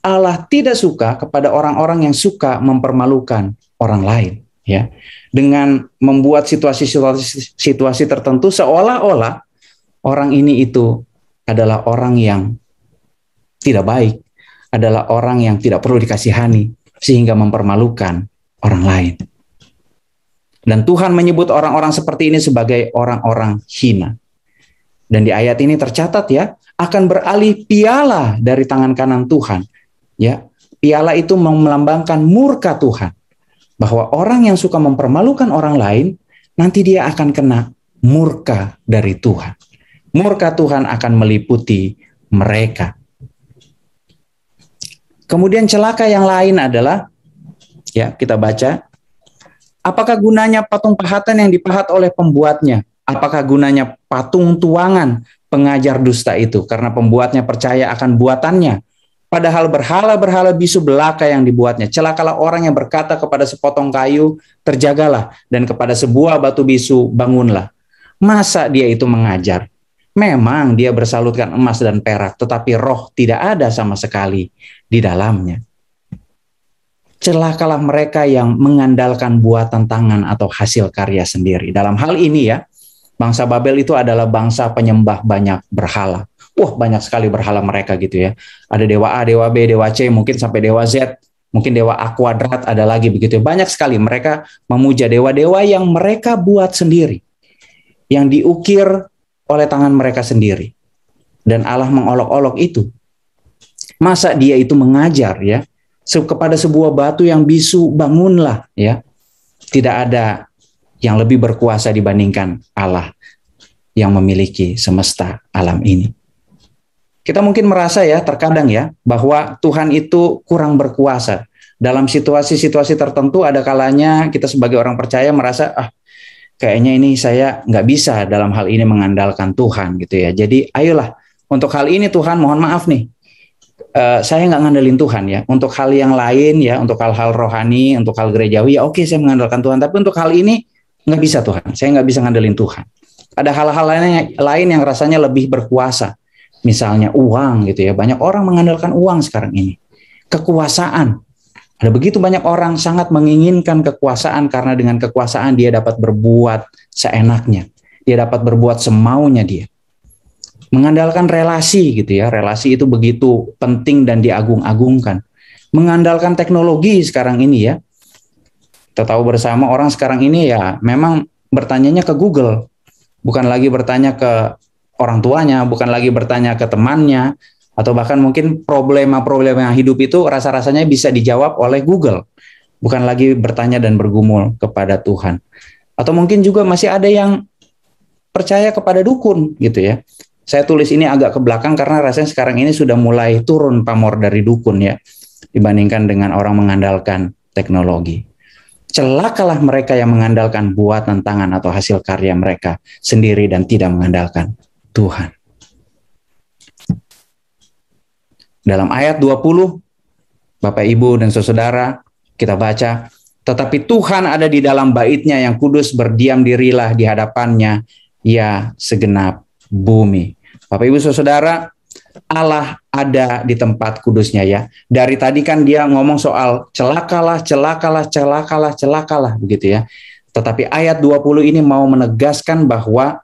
Allah tidak suka kepada orang-orang yang suka mempermalukan orang lain, ya. Dengan membuat situasi tertentu seolah-olah orang ini itu adalah orang yang tidak baik, adalah orang yang tidak perlu dikasihani, sehingga mempermalukan orang lain. Dan Tuhan menyebut orang-orang seperti ini sebagai orang-orang hina. Dan di ayat ini tercatat ya, akan beralih piala dari tangan kanan Tuhan. Ya, piala itu melambangkan murka Tuhan. Bahwa orang yang suka mempermalukan orang lain, nanti dia akan kena murka dari Tuhan. Murka Tuhan akan meliputi mereka. Kemudian celaka yang lain adalah, ya kita baca, apakah gunanya patung pahatan yang dipahat oleh pembuatnya? Apakah gunanya patung tuangan pengajar dusta itu? Karena pembuatnya percaya akan buatannya. Padahal berhala-berhala bisu belaka yang dibuatnya. Celakalah orang yang berkata kepada sepotong kayu, terjagalah, dan kepada sebuah batu bisu, bangunlah. Masa dia itu mengajar? Memang dia bersalutkan emas dan perak, tetapi roh tidak ada sama sekali di dalamnya. Celakalah mereka yang mengandalkan buatan tangan atau hasil karya sendiri. Dalam hal ini ya, bangsa Babel itu adalah bangsa penyembah banyak berhala. Wah, banyak sekali berhala mereka gitu ya. Ada dewa A, dewa B, dewa C, mungkin sampai dewa Z, mungkin dewa A kuadrat ada lagi begitu. Banyak sekali mereka memuja dewa-dewa yang mereka buat sendiri, yang diukir oleh tangan mereka sendiri. Dan Allah mengolok-olok itu. Masa dia itu mengajar ya, kepada sebuah batu yang bisu, bangunlah ya. Tidak ada yang lebih berkuasa dibandingkan Allah yang memiliki semesta alam ini. Kita mungkin merasa ya terkadang ya bahwa Tuhan itu kurang berkuasa. Dalam situasi-situasi tertentu ada kalanya kita sebagai orang percaya merasa kayaknya ini saya nggak bisa dalam hal ini mengandalkan Tuhan gitu ya. Jadi ayolah untuk hal ini Tuhan mohon maaf nih. Saya nggak ngandelin Tuhan ya. Untuk hal yang lain ya, untuk hal-hal rohani, untuk hal gerejawi ya oke saya mengandalkan Tuhan. Tapi untuk hal ini nggak bisa Tuhan. Saya nggak bisa ngandelin Tuhan. Ada hal-hal lain yang rasanya lebih berkuasa. Misalnya uang gitu ya. Banyak orang mengandalkan uang sekarang ini. Kekuasaan. Ada begitu banyak orang sangat menginginkan kekuasaan karena dengan kekuasaan dia dapat berbuat seenaknya. Dia dapat berbuat semaunya dia. Mengandalkan relasi gitu ya. Relasi itu begitu penting dan diagung-agungkan. Mengandalkan teknologi sekarang ini ya. Kita tahu bersama orang sekarang ini ya memang bertanyanya ke Google. Bukan lagi bertanya ke orang tuanya, bukan lagi bertanya ke temannya, atau bahkan mungkin problema-problema hidup itu rasa-rasanya bisa dijawab oleh Google. Bukan lagi bertanya dan bergumul kepada Tuhan. Atau mungkin juga masih ada yang percaya kepada dukun gitu ya. Saya tulis ini agak ke belakang karena rasanya sekarang ini sudah mulai turun pamor dari dukun ya, dibandingkan dengan orang mengandalkan teknologi. Celakalah mereka yang mengandalkan buatan tangan atau hasil karya mereka sendiri dan tidak mengandalkan Tuhan. Dalam ayat 20, Bapak, Ibu, dan Saudara, kita baca, Tetapi Tuhan ada di dalam bait-Nya yang kudus, berdiam dirilah di hadapannya, ya segenap bumi. Bapak Ibu Saudara, Allah ada di tempat kudusnya ya. Dari tadi kan dia ngomong soal celakalah, celakalah, celakalah, celakalah begitu ya. Tetapi ayat 20 ini mau menegaskan bahwa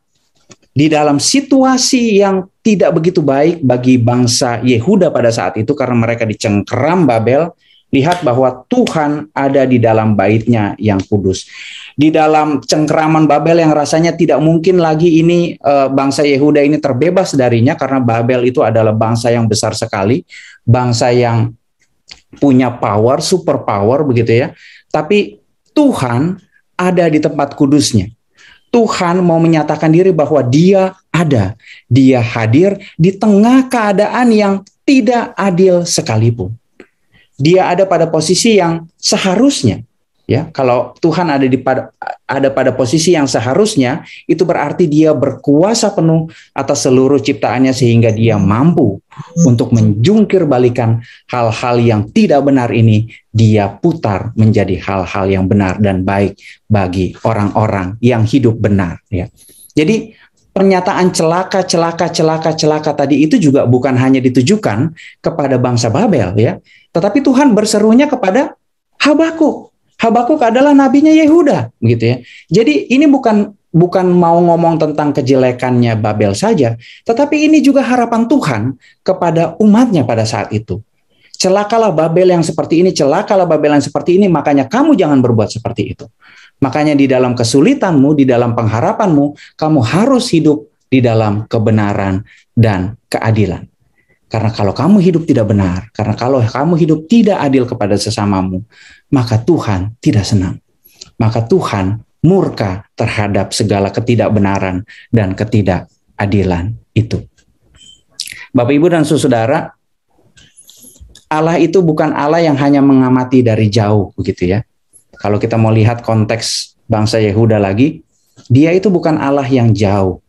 di dalam situasi yang tidak begitu baik bagi bangsa Yehuda pada saat itu karena mereka dicengkeram Babel, lihat bahwa Tuhan ada di dalam bait-Nya yang kudus. Di dalam cengkeraman Babel yang rasanya tidak mungkin lagi ini bangsa Yehuda ini terbebas darinya, karena Babel itu adalah bangsa yang besar sekali, bangsa yang punya power, super power begitu ya. Tapi Tuhan ada di tempat kudusnya. Tuhan mau menyatakan diri bahwa Dia ada, Dia hadir di tengah keadaan yang tidak adil sekalipun. Dia ada pada posisi yang seharusnya. Ya, kalau Tuhan ada pada posisi yang seharusnya, itu berarti Dia berkuasa penuh atas seluruh ciptaannya sehingga Dia mampu untuk menjungkir balikan hal-hal yang tidak benar ini, Dia putar menjadi hal-hal yang benar dan baik bagi orang-orang yang hidup benar. Ya. Jadi pernyataan celaka, celaka, celaka, celaka tadi itu juga bukan hanya ditujukan kepada bangsa Babel, ya, tetapi Tuhan berserunya kepada Habakuk. Habakuk adalah nabinya Yehuda, gitu ya. Jadi ini bukan mau ngomong tentang kejelekannya Babel saja, tetapi ini juga harapan Tuhan kepada umatnya pada saat itu. Celakalah Babel yang seperti ini, celakalah Babel yang seperti ini, makanya kamu jangan berbuat seperti itu. Makanya di dalam kesulitanmu, di dalam pengharapanmu, kamu harus hidup di dalam kebenaran dan keadilan. Karena kalau kamu hidup tidak benar, karena kalau kamu hidup tidak adil kepada sesamamu, maka Tuhan tidak senang. Maka Tuhan murka terhadap segala ketidakbenaran dan ketidakadilan itu. Bapak, Ibu, dan saudara, Allah itu bukan Allah yang hanya mengamati dari jauh, begitu ya. Kalau kita mau lihat konteks bangsa Yehuda lagi, Dia itu bukan Allah yang jauh.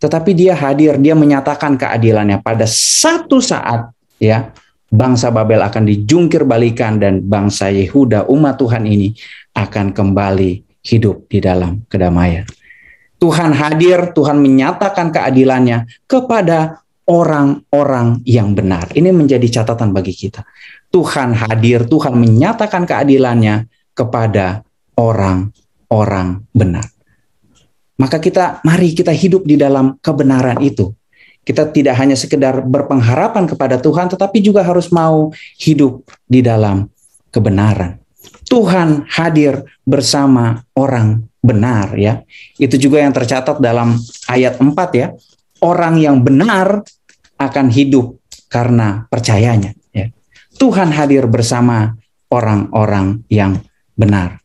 Tetapi Dia hadir, Dia menyatakan keadilannya. Pada satu saat, ya, bangsa Babel akan dijungkir balikan dan bangsa Yehuda, umat Tuhan ini akan kembali hidup di dalam kedamaian. Tuhan hadir, Tuhan menyatakan keadilannya kepada orang-orang yang benar. Ini menjadi catatan bagi kita. Tuhan hadir, Tuhan menyatakan keadilannya kepada orang-orang benar. Maka mari kita hidup di dalam kebenaran itu. Kita tidak hanya sekedar berpengharapan kepada Tuhan, tetapi juga harus mau hidup di dalam kebenaran. Tuhan hadir bersama orang benar, ya. Itu juga yang tercatat dalam ayat 4, ya. Orang yang benar akan hidup karena percayanya, ya. Tuhan hadir bersama orang-orang yang benar.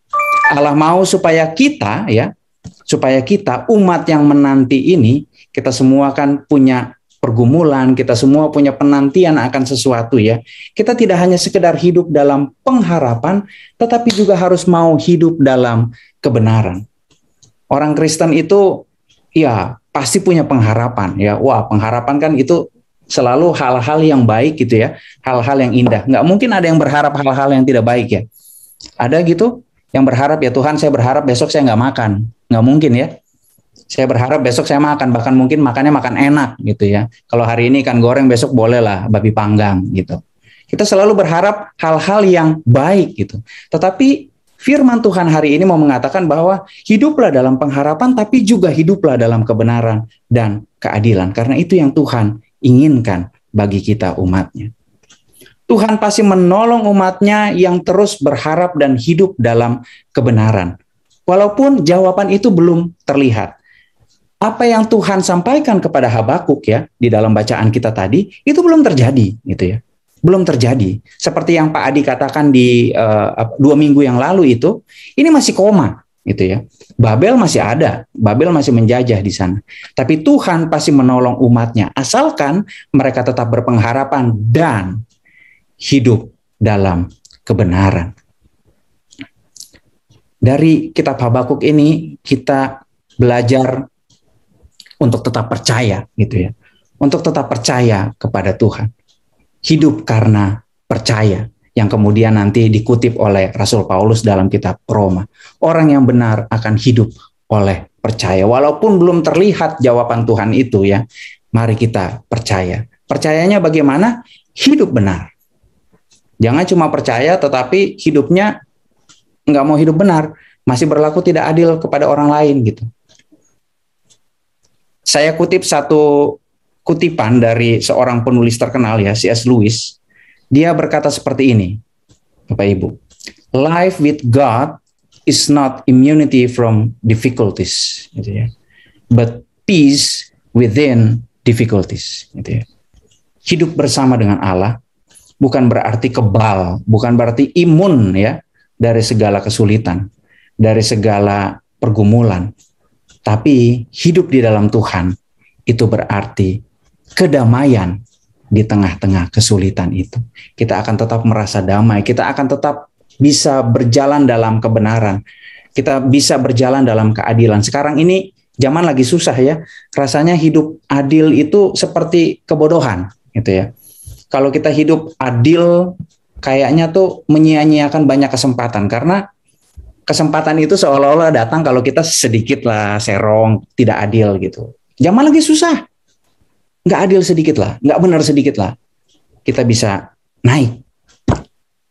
Allah mau supaya kita, ya, supaya kita umat yang menanti ini, kita semua kan punya pergumulan, kita semua punya penantian akan sesuatu, ya. Kita tidak hanya sekedar hidup dalam pengharapan, tetapi juga harus mau hidup dalam kebenaran. Orang Kristen itu ya pasti punya pengharapan, ya. Wah, pengharapan kan itu selalu hal-hal yang baik gitu ya, hal-hal yang indah. Nggak mungkin ada yang berharap hal-hal yang tidak baik, ya. Ada gitu yang berharap, ya Tuhan, saya berharap besok saya nggak makan. Nggak mungkin, ya. Saya berharap besok saya makan, bahkan mungkin makannya makan enak gitu ya. Kalau hari ini ikan goreng, besok bolehlah babi panggang gitu. Kita selalu berharap hal-hal yang baik gitu. Tetapi firman Tuhan hari ini mau mengatakan bahwa hiduplah dalam pengharapan, tapi juga hiduplah dalam kebenaran dan keadilan. Karena itu yang Tuhan inginkan bagi kita umatnya. Tuhan pasti menolong umatnya yang terus berharap dan hidup dalam kebenaran. Walaupun jawaban itu belum terlihat. Apa yang Tuhan sampaikan kepada Habakuk, ya, di dalam bacaan kita tadi, itu belum terjadi, gitu ya. Belum terjadi. Seperti yang Pak Adi katakan di 2 minggu yang lalu itu, ini masih koma, gitu ya. Babel masih ada, Babel masih menjajah di sana. Tapi Tuhan pasti menolong umatnya, asalkan mereka tetap berpengharapan dan hidup dalam kebenaran. Dari kitab Habakuk ini kita belajar untuk tetap percaya, gitu ya. Untuk tetap percaya kepada Tuhan. Hidup karena percaya. yang kemudian nanti dikutip oleh Rasul Paulus dalam kitab Roma. Orang yang benar akan hidup oleh percaya. Walaupun belum terlihat jawaban Tuhan itu ya, mari kita percaya. Percayanya bagaimana? Hidup benar. Jangan cuma percaya tetapi hidupnya nggak mau hidup benar, masih berlaku tidak adil kepada orang lain gitu. Saya kutip satu kutipan dari seorang penulis terkenal ya, C.S. Lewis. Dia berkata seperti ini, Bapak Ibu. Life with God is not immunity from difficulties, gitu ya, but peace within difficulties. Gitu ya. Hidup bersama dengan Allah bukan berarti kebal, bukan berarti imun ya dari segala kesulitan, dari segala pergumulan. Tapi hidup di dalam Tuhan itu berarti kedamaian di tengah-tengah kesulitan itu. Kita akan tetap merasa damai, kita akan tetap bisa berjalan dalam kebenaran, kita bisa berjalan dalam keadilan. Sekarang ini zaman lagi susah ya, rasanya hidup adil itu seperti kebodohan gitu ya. Kalau kita hidup adil, kayaknya tuh menyia-nyiakan banyak kesempatan, karena kesempatan itu seolah-olah datang kalau kita sedikit lah serong, tidak adil gitu. Zaman lagi susah, nggak adil sedikit lah, nggak benar sedikit lah, kita bisa naik.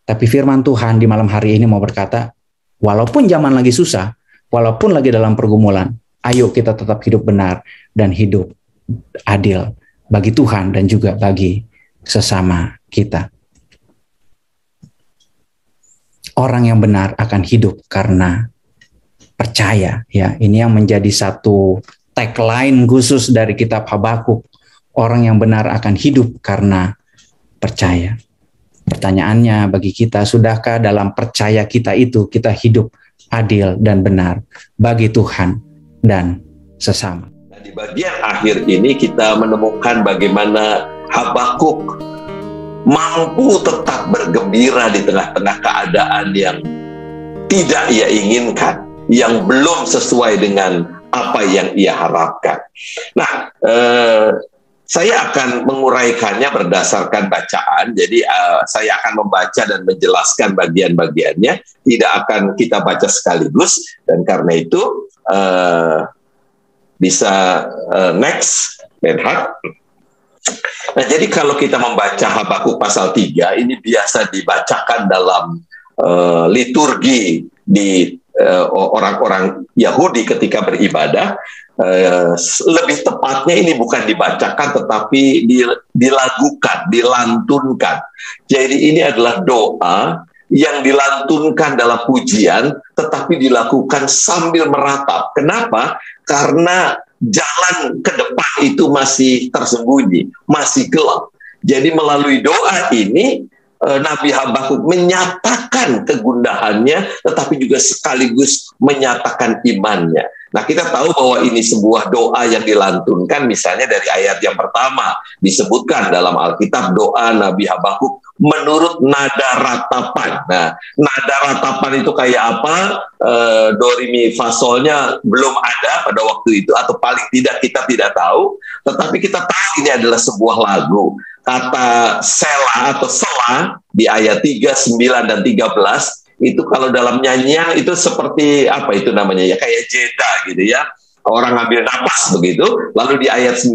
Tapi firman Tuhan di malam hari ini mau berkata, walaupun zaman lagi susah, walaupun lagi dalam pergumulan, ayo kita tetap hidup benar dan hidup adil bagi Tuhan dan juga bagi sesama kita. Orang yang benar akan hidup karena percaya. Ya, ini yang menjadi satu tagline khusus dari kitab Habakuk. Orang yang benar akan hidup karena percaya. Pertanyaannya bagi kita, sudahkah dalam percaya kita itu kita hidup adil dan benar bagi Tuhan dan sesama? Nah, di bagian akhir ini kita menemukan bagaimana Habakuk mampu tetap bergembira di tengah-tengah keadaan yang tidak ia inginkan, yang belum sesuai dengan apa yang ia harapkan. Nah, saya akan menguraikannya berdasarkan bacaan. Jadi saya akan membaca dan menjelaskan bagian-bagiannya. Tidak akan kita baca sekaligus. Dan karena itu bisa next, Benhard. Nah, jadi kalau kita membaca Habakuk pasal 3, ini biasa dibacakan dalam liturgi di orang-orang Yahudi ketika beribadah. Lebih tepatnya ini bukan dibacakan tetapi dilagukan, dilantunkan. Jadi ini adalah doa yang dilantunkan dalam pujian tetapi dilakukan sambil meratap. Kenapa? Karena jalan ke depan itu masih tersembunyi, masih gelap. Jadi melalui doa ini Nabi Habakuk menyatakan kegundahannya, tetapi juga sekaligus menyatakan imannya. Nah, kita tahu bahwa ini sebuah doa yang dilantunkan, misalnya dari ayat yang pertama disebutkan dalam Alkitab doa Nabi Habakuk menurut nada ratapan. Nah, nada ratapan itu kayak apa? Do, re, mi, fa, solnya belum ada pada waktu itu, atau paling tidak kita tidak tahu, tetapi kita tahu ini adalah sebuah lagu. Kata sela atau sela di ayat 3, 9, dan 13 itu kalau dalam nyanyian itu seperti apa itu namanya ya, kayak jeda gitu ya, orang ngambil napas begitu. Lalu di ayat 19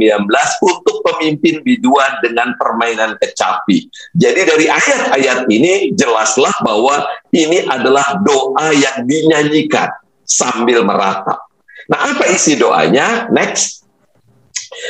untuk pemimpin biduan dengan permainan kecapi. Jadi dari ayat-ayat ini jelaslah bahwa ini adalah doa yang dinyanyikan sambil meratap. Nah, apa isi doanya? Next.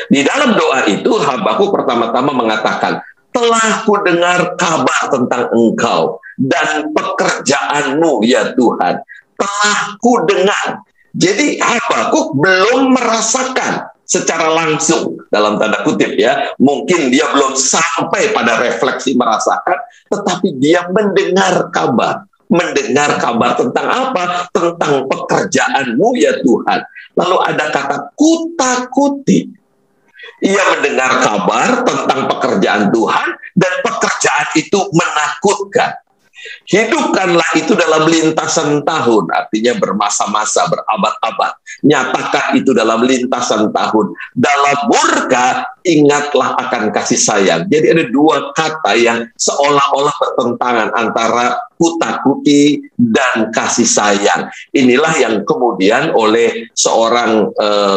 Di dalam doa itu Habakuk pertama-tama mengatakan, telah ku dengar kabar tentang engkau dan pekerjaanmu ya Tuhan. Telah ku dengar. Jadi Habakuk belum merasakan secara langsung, dalam tanda kutip ya, mungkin dia belum sampai pada refleksi merasakan, tetapi dia mendengar kabar. Mendengar kabar tentang apa? Tentang pekerjaanmu ya Tuhan. Lalu ada kata kutakuti. Ia mendengar kabar tentang pekerjaan Tuhan dan pekerjaan itu menakutkan. Hidupkanlah itu dalam lintasan tahun, artinya bermasa-masa, berabad-abad. Nyatakan itu dalam lintasan tahun. Dalam murka, ingatlah akan kasih sayang. Jadi ada dua kata yang seolah-olah bertentangan antara kutakuti dan kasih sayang. Inilah yang kemudian oleh seorang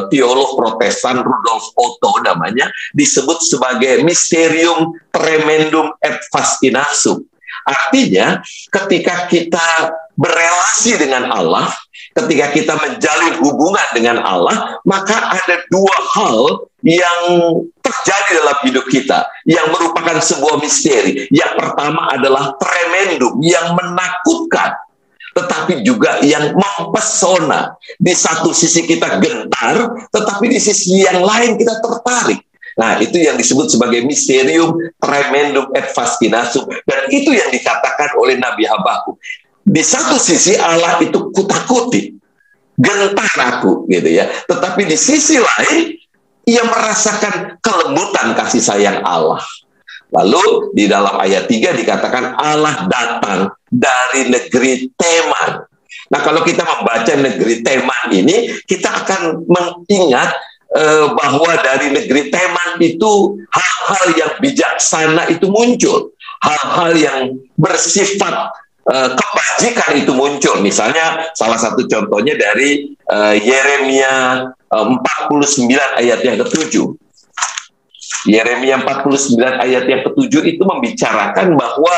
teolog Protestan, Rudolf Otto namanya, disebut sebagai Mysterium Tremendum et Fascinasum. Artinya, ketika kita berelasi dengan Allah, ketika kita menjalin hubungan dengan Allah, maka ada dua hal yang terjadi dalam hidup kita, yang merupakan sebuah misteri. Yang pertama adalah tremendum, yang menakutkan, tetapi juga yang mempesona. Di satu sisi kita gentar, tetapi di sisi yang lain kita tertarik. Nah, itu yang disebut sebagai Mysterium Tremendum et Fascinasum. Dan itu yang dikatakan oleh Nabi Habakuk. Di satu sisi Allah itu kutakuti, gentar aku, gitu ya. Tetapi di sisi lain, ia merasakan kelembutan kasih sayang Allah. Lalu di dalam ayat 3 dikatakan Allah datang dari negeri Teman. Nah, kalau kita membaca negeri Teman ini, kita akan mengingat bahwa dari negeri Teman itu hal-hal yang bijaksana itu muncul, hal-hal yang bersifat kebajikan itu muncul. Misalnya salah satu contohnya dari Yeremia 49 ayat yang ke-7. Yeremia 49 ayat yang ke-7 itu membicarakan bahwa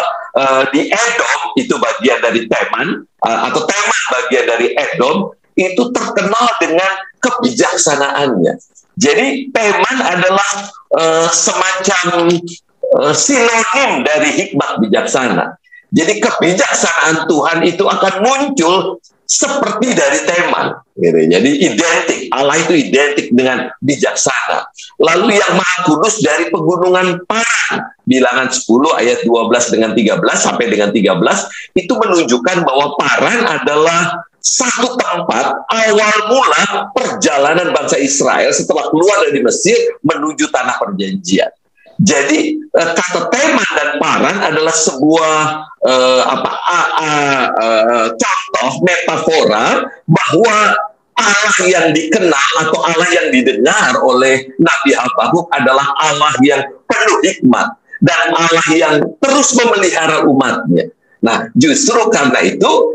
di Edom, itu bagian dari Teman, atau Teman bagian dari Edom, itu terkenal dengan kebijaksanaannya. Jadi Teman adalah semacam sinonim dari hikmat bijaksana. Jadi kebijaksanaan Tuhan itu akan muncul seperti dari Teman. Gitu. Jadi identik, Allah itu identik dengan bijaksana. Lalu yang Maha Kudus dari pegunungan Paran, Bilangan 10 ayat 12 dengan 13 sampai dengan 13, itu menunjukkan bahwa Paran adalah satu tempat awal mula perjalanan bangsa Israel setelah keluar dari Mesir menuju tanah perjanjian. Jadi kata Teman dan Paran adalah sebuah contoh metafora bahwa Allah yang dikenal atau Allah yang didengar oleh Nabi Habakuk adalah Allah yang penuh hikmat dan Allah yang terus memelihara umatnya. Nah, justru karena itu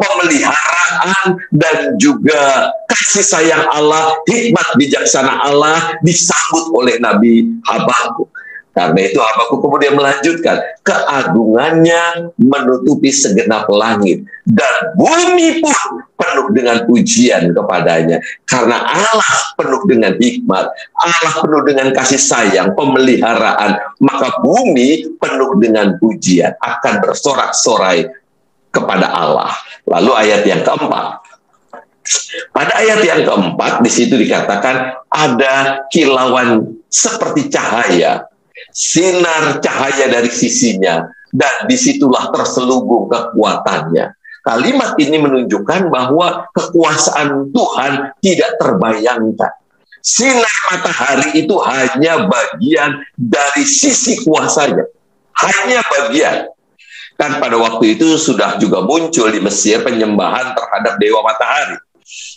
pemeliharaan dan juga kasih sayang Allah, hikmat bijaksana Allah disambut oleh Nabi Habakuk. Karena itu Habakuk kemudian melanjutkan, keagungannya menutupi segenap langit dan bumi pun penuh dengan pujian kepadanya. Karena Allah penuh dengan hikmat, Allah penuh dengan kasih sayang, pemeliharaan, maka bumi penuh dengan pujian, akan bersorak-sorai kepada Allah. Lalu ayat yang keempat. Pada ayat yang keempat, di situ dikatakan ada kilauan seperti cahaya, sinar cahaya dari sisinya, dan disitulah terselubung kekuatannya. Kalimat ini menunjukkan bahwa kekuasaan Tuhan tidak terbayangkan. Sinar matahari itu hanya bagian dari sisi kuasanya. Hanya bagian. Kan pada waktu itu sudah juga muncul di Mesir penyembahan terhadap dewa matahari.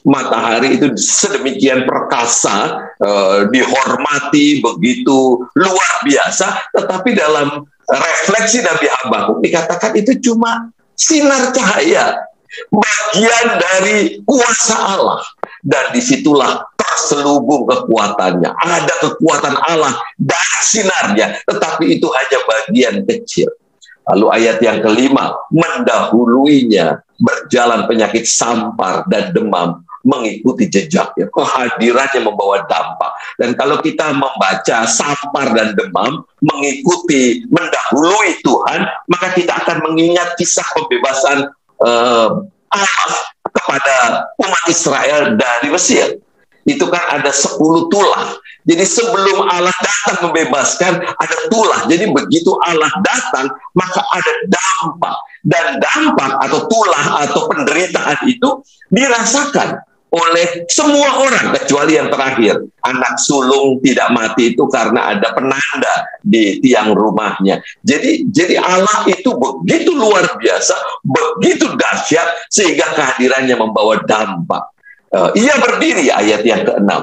Matahari itu sedemikian perkasa, dihormati begitu luar biasa, tetapi dalam refleksi Nabi Habakuk dikatakan itu cuma sinar cahaya, bagian dari kuasa Allah, dan disitulah terselubung kekuatannya. Ada kekuatan Allah dari sinarnya, tetapi itu hanya bagian kecil. Lalu ayat yang kelima, mendahuluinya berjalan penyakit sampar dan demam, mengikuti jejaknya. Kehadirannya membawa dampak. Dan kalau kita membaca sampar dan demam, mengikuti, mendahului Tuhan, maka kita akan mengingat kisah pembebasan Allah kepada umat Israel dari Mesir. Itu kan ada 10 tulah. Jadi sebelum Allah datang membebaskan, ada tulah. Jadi begitu Allah datang, maka ada dampak. Dan dampak atau tulah atau penderitaan itu dirasakan oleh semua orang kecuali yang terakhir. Anak sulung tidak mati itu karena ada penanda di tiang rumahnya. Jadi Allah itu begitu luar biasa, begitu dahsyat sehingga kehadirannya membawa dampak. Ia berdiri, ayat yang ke-6.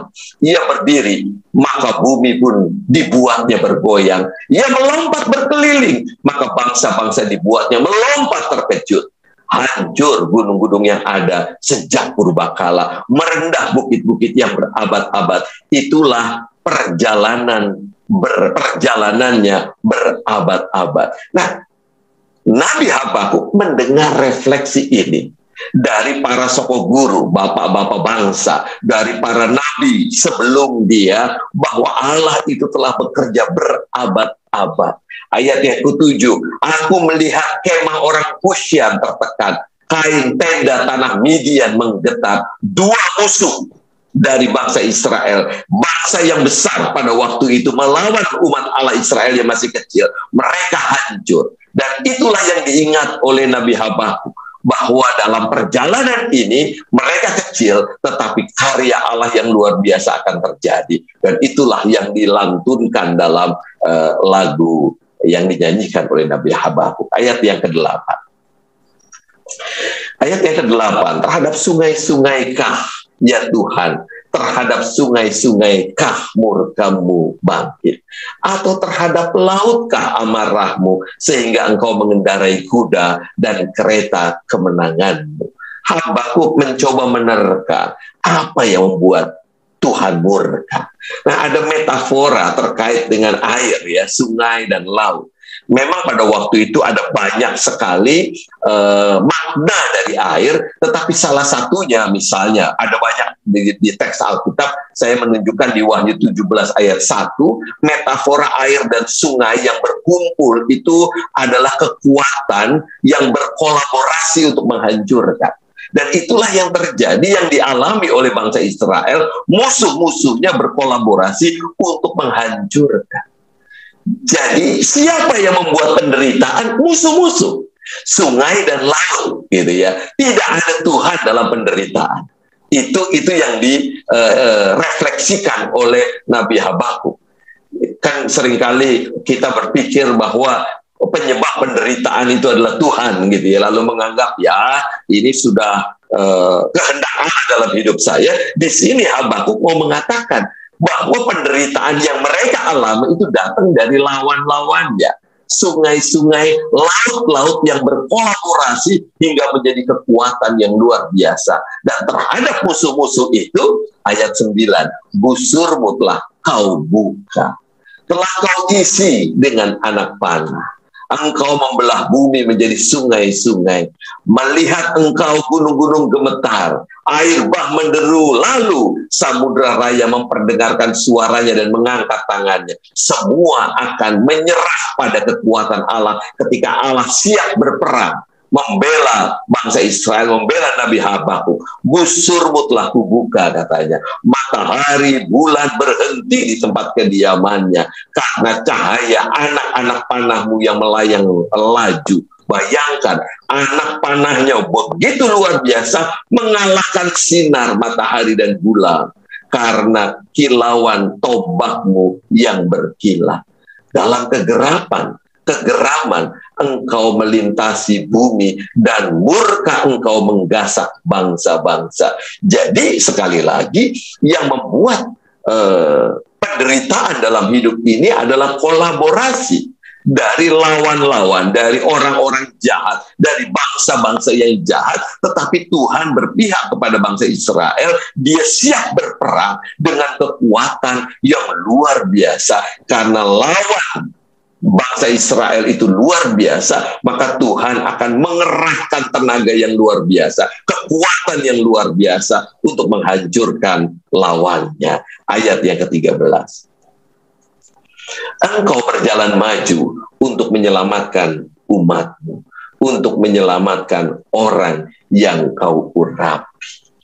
Ia berdiri, maka bumi pun dibuatnya bergoyang. Ia melompat berkeliling, maka bangsa-bangsa dibuatnya melompat terkejut. Hancur gunung-gunung yang ada sejak purbakala, merendah bukit-bukit yang berabad-abad. Itulah perjalanannya berabad-abad. Nah, Nabi Habakuk mendengar refleksi ini dari para soko guru, bapak-bapak bangsa, dari para nabi sebelum dia, bahwa Allah itu telah bekerja berabad-abad. Ayat yang ke-7, aku melihat kemah orang Kush yang tertekan, kain tenda tanah Midian menggetar. Dua musuh dari bangsa Israel, bangsa yang besar pada waktu itu melawan umat Allah Israel yang masih kecil, mereka hancur. Dan itulah yang diingat oleh Nabi Habakuk, bahwa dalam perjalanan ini mereka kecil, tetapi karya Allah yang luar biasa akan terjadi. Dan itulah yang dilantunkan dalam lagu yang dinyanyikan oleh Nabi Habakuk. Ayat yang ke-8. Ayat yang ke-8, terhadap sungai-sungai kah, ya Tuhan, terhadap sungai-sungai kah murka-Mu bangkit? Atau terhadap lautkah amarah-Mu, sehingga Engkau mengendarai kuda dan kereta kemenangan-Mu? Habakuk mencoba menerka apa yang membuat Tuhan murka. Nah, ada metafora terkait dengan air, ya, sungai dan laut. Memang pada waktu itu ada banyak sekali makna dari air, tetapi salah satunya, misalnya ada banyak di teks Alkitab, saya menunjukkan di Wahyu 17 ayat 1, metafora air dan sungai yang berkumpul itu adalah kekuatan yang berkolaborasi untuk menghancurkan. Dan itulah yang terjadi, yang dialami oleh bangsa Israel. Musuh-musuhnya berkolaborasi untuk menghancurkan. Jadi siapa yang membuat penderitaan? Musuh-musuh, sungai dan laut, gitu ya. Tidak ada Tuhan dalam penderitaan. Itu yang direfleksikan oleh Nabi Habakuk. Kan seringkali kita berpikir bahwa penyebab penderitaan itu adalah Tuhan, gitu ya, lalu menganggap ya ini sudah kehendak Allah dalam hidup saya. Di sini Habakuk mau mengatakan bahwa penderitaan yang mereka alami itu datang dari lawan-lawannya, sungai-sungai, laut-laut yang berkolaborasi hingga menjadi kekuatan yang luar biasa. Dan terhadap musuh-musuh itu, ayat 9, busurmu telah kau buka, telah kau isi dengan anak panah. Engkau membelah bumi menjadi sungai-sungai. Melihat engkau gunung-gunung gemetar, air bah menderu, lalu samudra raya memperdengarkan suaranya dan mengangkat tangannya. Semua akan menyerah pada kekuatan Allah ketika Allah siap berperang, membela bangsa Israel, membela Nabi Habakuk. Busurmu telah kubuka, katanya. Matahari, bulan berhenti di tempat kediamannya karena cahaya anak-anak panahmu yang melayang laju. Bayangkan, anak panahnya begitu luar biasa mengalahkan sinar matahari dan bulan karena kilauan tombakmu yang berkilat. Dalam kegeraman engkau melintasi bumi dan murka engkau menggasak bangsa-bangsa. Jadi sekali lagi yang membuat penderitaan dalam hidup ini adalah kolaborasi dari lawan-lawan, dari orang-orang jahat, dari bangsa-bangsa yang jahat. Tetapi Tuhan berpihak kepada bangsa Israel. Dia siap berperang dengan kekuatan yang luar biasa. Karena lawan bangsa Israel itu luar biasa, maka Tuhan akan mengerahkan tenaga yang luar biasa, kekuatan yang luar biasa untuk menghancurkan lawannya. Ayat yang ke-13. Engkau berjalan maju untuk menyelamatkan umatmu, untuk menyelamatkan orang yang kau urapi.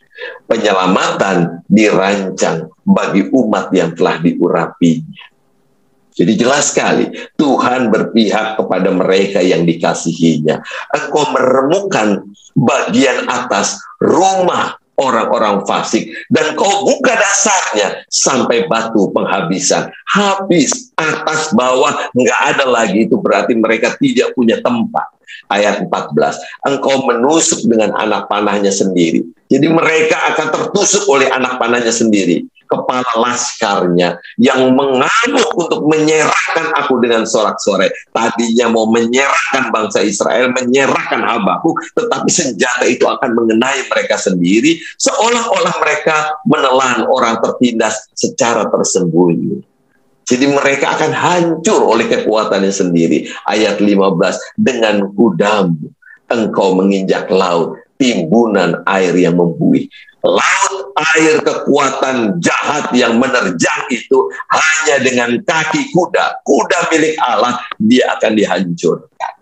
Penyelamatan dirancang bagi umat yang telah diurapinya. Jadi jelas sekali, Tuhan berpihak kepada mereka yang dikasihinya. Engkau meremukkan bagian atas rumah orang-orang fasik, dan kau buka dasarnya sampai batu penghabisan. Habis, atas bawah, nggak ada lagi. Itu berarti mereka tidak punya tempat. Ayat 14, engkau menusuk dengan anak panahnya sendiri. Jadi mereka akan tertusuk oleh anak panahnya sendiri. Kepala laskarnya yang mengamuk untuk menyerahkan aku dengan sorak-sorai. Tadinya mau menyerahkan bangsa Israel, menyerahkan Habakuk, tetapi senjata itu akan mengenai mereka sendiri, seolah-olah mereka menelan orang tertindas secara tersembunyi. Jadi mereka akan hancur oleh kekuatannya sendiri. Ayat 15, dengan kudamu engkau menginjak laut, timbunan air yang membuih. Laut air kekuatan jahat yang menerjang itu hanya dengan kaki kuda milik Allah, dia akan dihancurkan.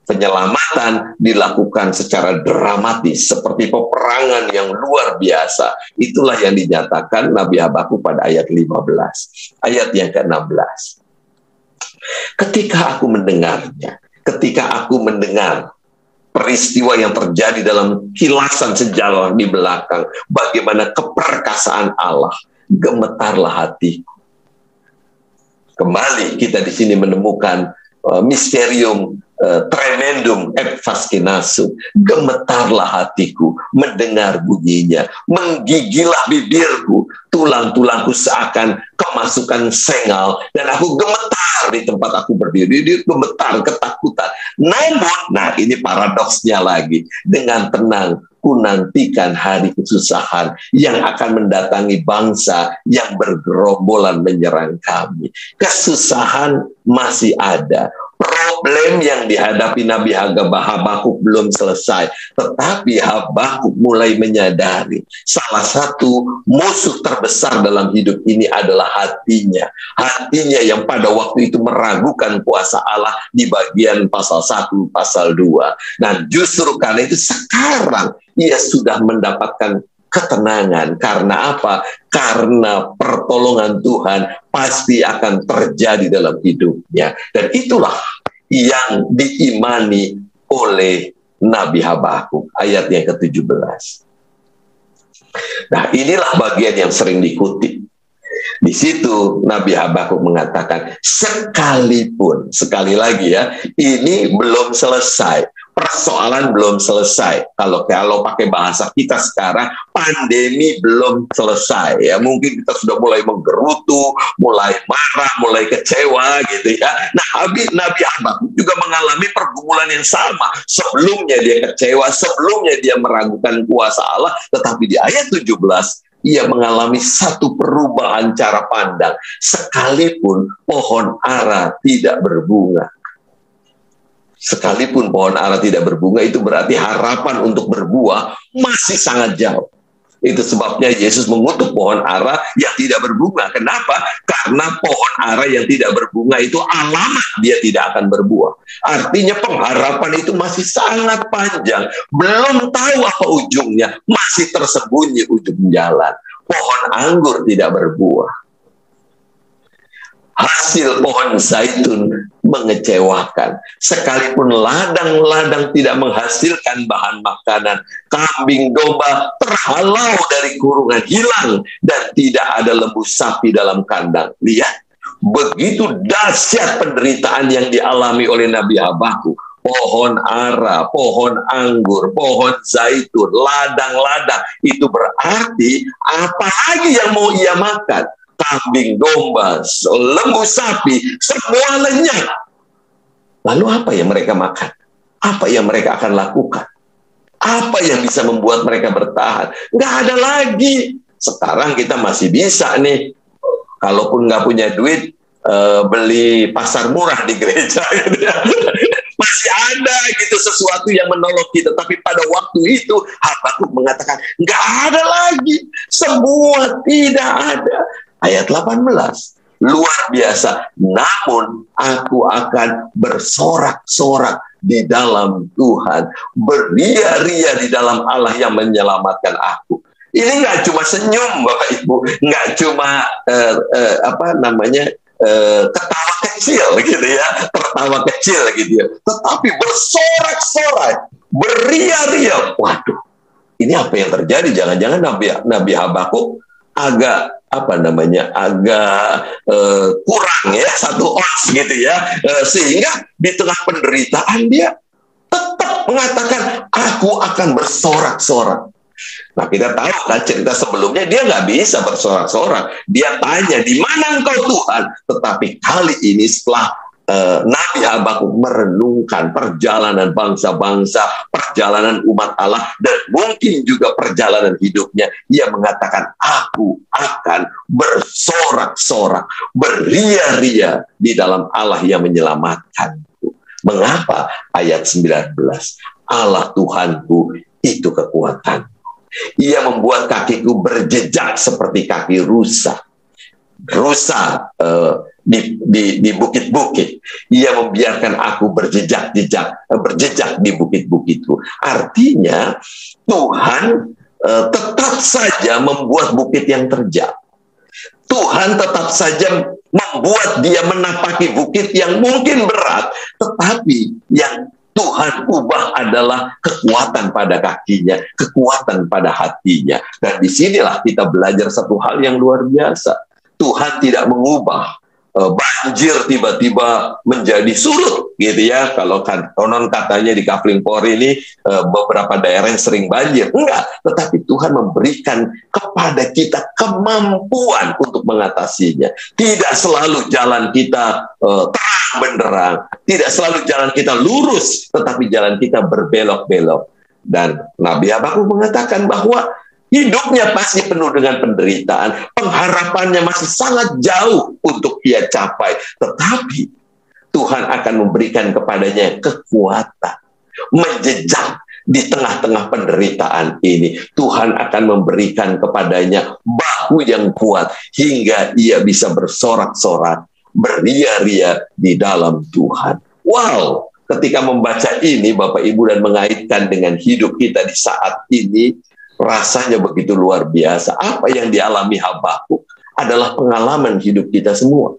Penyelamatan dilakukan secara dramatis, seperti peperangan yang luar biasa. Itulah yang dinyatakan Nabi Habakuk pada ayat 15. Ayat yang ke-16. Ketika aku mendengar peristiwa yang terjadi dalam kilasan sejarah di belakang, bagaimana keperkasaan Allah, gemetarlah hatiku. Kembali kita di sini menemukan misterium tremendum et fascinasum. Gemetarlah hatiku mendengar bunyinya, menggigilah bibirku, tulang-tulangku seakan kemasukan sengal, dan aku gemetar di tempat aku berdiri. Dia gemetar, ketakutan. Namun, nah ini paradoksnya lagi, dengan tenang ku nantikan hari kesusahan yang akan mendatangi bangsa yang bergerombolan menyerang kami. Kesusahan masih ada. Problem yang dihadapi Nabi Habakuk belum selesai, tetapi Habakuk mulai menyadari salah satu musuh terbesar dalam hidup ini adalah hatinya. Hatinya yang pada waktu itu meragukan kuasa Allah di bagian pasal 1, pasal 2. Nah, justru karena itu sekarang ia sudah mendapatkan ketenangan. Karena apa? Karena pertolongan Tuhan pasti akan terjadi dalam hidupnya. Dan itulah yang diimani oleh Nabi Habakuk. Ayat yang ke-17. Nah, inilah bagian yang sering dikutip. Di situ Nabi Habakuk mengatakan, sekalipun, sekali lagi ya, ini belum selesai. Persoalan belum selesai. Kalau pakai bahasa kita sekarang, pandemi belum selesai. Ya, mungkin kita sudah mulai menggerutu, mulai marah, mulai kecewa, gitu ya. Nah, Nabi Habakuk juga mengalami pergumulan yang sama. Sebelumnya dia kecewa, sebelumnya dia meragukan kuasa Allah, tetapi di ayat 17 ia mengalami satu perubahan cara pandang. Sekalipun pohon ara tidak berbunga. Sekalipun pohon ara tidak berbunga, itu berarti harapan untuk berbuah masih sangat jauh. Itu sebabnya Yesus mengutuk pohon ara yang tidak berbunga. Kenapa? Karena pohon ara yang tidak berbunga itu alamat dia tidak akan berbuah. Artinya pengharapan itu masih sangat panjang. Belum tahu apa ujungnya. Masih tersembunyi ujung jalan. Pohon anggur tidak berbuah. Hasil pohon zaitun mengecewakan. Sekalipun ladang-ladang tidak menghasilkan bahan makanan, kambing domba terhalau dari kurungan, hilang, dan tidak ada lembu sapi dalam kandang. Lihat, begitu dahsyat penderitaan yang dialami oleh Nabi Habakuk. Pohon ara, pohon anggur, pohon zaitun, ladang-ladang, itu berarti apa lagi yang mau ia makan? Kambing domba, lembu sapi, semua lenyap. Lalu apa yang mereka makan? Apa yang mereka akan lakukan? Apa yang bisa membuat mereka bertahan? Nggak ada lagi. Sekarang kita masih bisa nih, kalaupun nggak punya duit, beli pasar murah di gereja. Gitu ya. Masih ada gitu sesuatu yang menolong kita. Tapi pada waktu itu Habakuk mengatakan, nggak ada lagi. Semua tidak ada. Ayat 18, luar biasa. Namun aku akan bersorak-sorak di dalam Tuhan, beria-ria di dalam Allah yang menyelamatkan aku. Ini nggak cuma senyum, Bapak Ibu, nggak cuma ketawa kecil gitu ya, tertawa kecil gitu ya, tetapi bersorak-sorak, beria-ria. Waduh, ini apa yang terjadi? Jangan-jangan Nabi Habakuk agak kurang ya, 1 ons gitu ya, sehingga di tengah penderitaan dia tetap mengatakan, aku akan bersorak-sorak. Nah, kita tahu kan cerita sebelumnya dia nggak bisa bersorak-sorak. Dia tanya, di mana engkau Tuhan? Tetapi kali ini setelah Nabi Habakuk merenungkan perjalanan bangsa-bangsa, perjalanan umat Allah, dan mungkin juga perjalanan hidupnya, ia mengatakan, aku akan bersorak-sorak, beria-ria di dalam Allah yang menyelamatkanku. Mengapa? Ayat 19, Allah Tuhanku itu kekuatan. Ia membuat kakiku berjejak seperti kaki rusa di bukit-bukit. Ia membiarkan aku berjejak di bukit-bukitku. Artinya Tuhan tetap saja membuat bukit yang terjal. Tuhan tetap saja membuat dia menapaki bukit yang mungkin berat, tetapi yang Tuhan ubah adalah kekuatan pada kakinya, kekuatan pada hatinya. Dan disinilah kita belajar satu hal yang luar biasa. Tuhan tidak mengubah banjir tiba-tiba menjadi surut, gitu ya. Kalau konon katanya di Kaflingpor ini beberapa daerah yang sering banjir. Enggak, tetapi Tuhan memberikan kepada kita kemampuan untuk mengatasinya. Tidak selalu jalan kita terang benderang, tidak selalu jalan kita lurus, tetapi jalan kita berbelok-belok. Dan Nabi Habakuk mengatakan bahwa hidupnya pasti penuh dengan penderitaan, pengharapannya masih sangat jauh untuk ia capai, tetapi Tuhan akan memberikan kepadanya kekuatan menjejak di tengah-tengah penderitaan ini. Tuhan akan memberikan kepadanya bahu yang kuat hingga ia bisa bersorak-sorak, beria-ria di dalam Tuhan. Wow, ketika membaca ini Bapak Ibu dan mengaitkan dengan hidup kita di saat ini, rasanya begitu luar biasa. Apa yang dialami Habakuk adalah pengalaman hidup kita semua.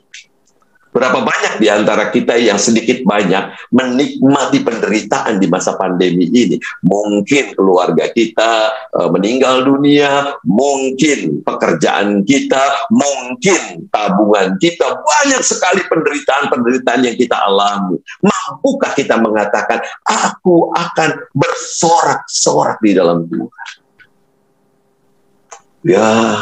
Berapa banyak di antara kita yang sedikit banyak menikmati penderitaan di masa pandemi ini. Mungkin keluarga kita meninggal dunia, mungkin pekerjaan kita, mungkin tabungan kita. Banyak sekali penderitaan-penderitaan yang kita alami. Mampukah kita mengatakan, aku akan bersorak-sorak di dalam Tuhan? Ya,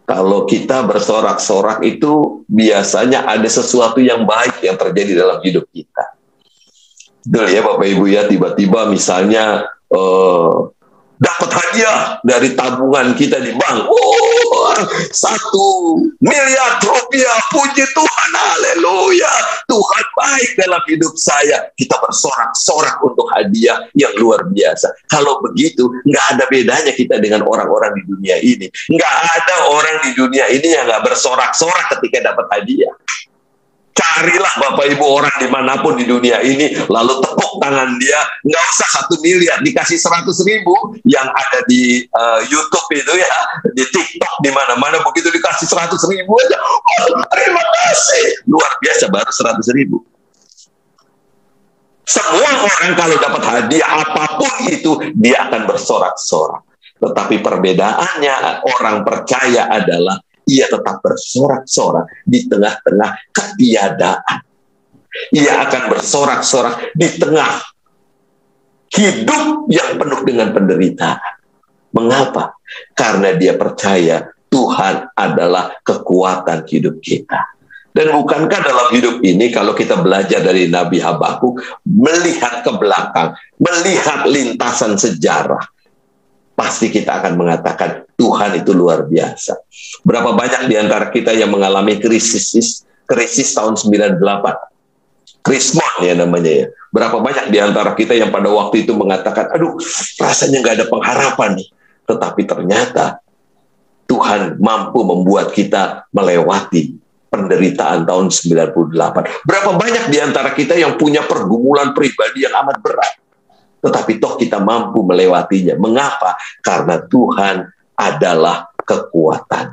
kalau kita bersorak-sorak itu biasanya ada sesuatu yang baik yang terjadi dalam hidup kita. Betul ya Bapak Ibu ya, tiba-tiba misalnya dapat hadiah dari tabungan kita di bank. 1 miliar rupiah, puji Tuhan, haleluya. Tuhan baik dalam hidup saya. Kita bersorak-sorak untuk hadiah yang luar biasa. Kalau begitu, nggak ada bedanya kita dengan orang-orang di dunia ini. Nggak ada orang di dunia ini yang nggak bersorak-sorak ketika dapat hadiah. Carilah Bapak Ibu orang dimanapun di dunia ini, lalu tepuk tangan dia, nggak usah 1 miliar, dikasih 100.000 yang ada di YouTube itu ya, di TikTok, di mana-mana begitu dikasih 100.000 aja, oh, terima kasih, luar biasa, baru 100.000. Semua orang kalau dapat hadiah apapun itu, dia akan bersorak-sorak. Tetapi perbedaannya orang percaya adalah ia tetap bersorak-sorak di tengah-tengah ketiadaan. Ia akan bersorak-sorak di tengah hidup yang penuh dengan penderitaan. Mengapa? Karena dia percaya Tuhan adalah kekuatan hidup kita. Dan bukankah dalam hidup ini kalau kita belajar dari Nabi Habakuk, melihat ke belakang, melihat lintasan sejarah, pasti kita akan mengatakan Tuhan itu luar biasa. Berapa banyak di antara kita yang mengalami krisis tahun 98. Krismon ya namanya ya. Berapa banyak di antara kita yang pada waktu itu mengatakan, aduh rasanya nggak ada pengharapan nih. Tetapi ternyata Tuhan mampu membuat kita melewati penderitaan tahun 98. Berapa banyak di antara kita yang punya pergumulan pribadi yang amat berat. Tetapi toh kita mampu melewatinya. Mengapa? Karena Tuhan adalah kekuatan.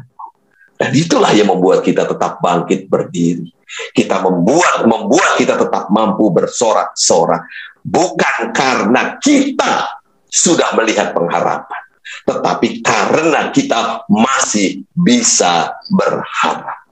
Dan itulah yang membuat kita tetap bangkit berdiri. Kita membuat kita tetap mampu bersorak-sorak. Bukan karena kita sudah melihat pengharapan. tetapi karena kita masih bisa berharap.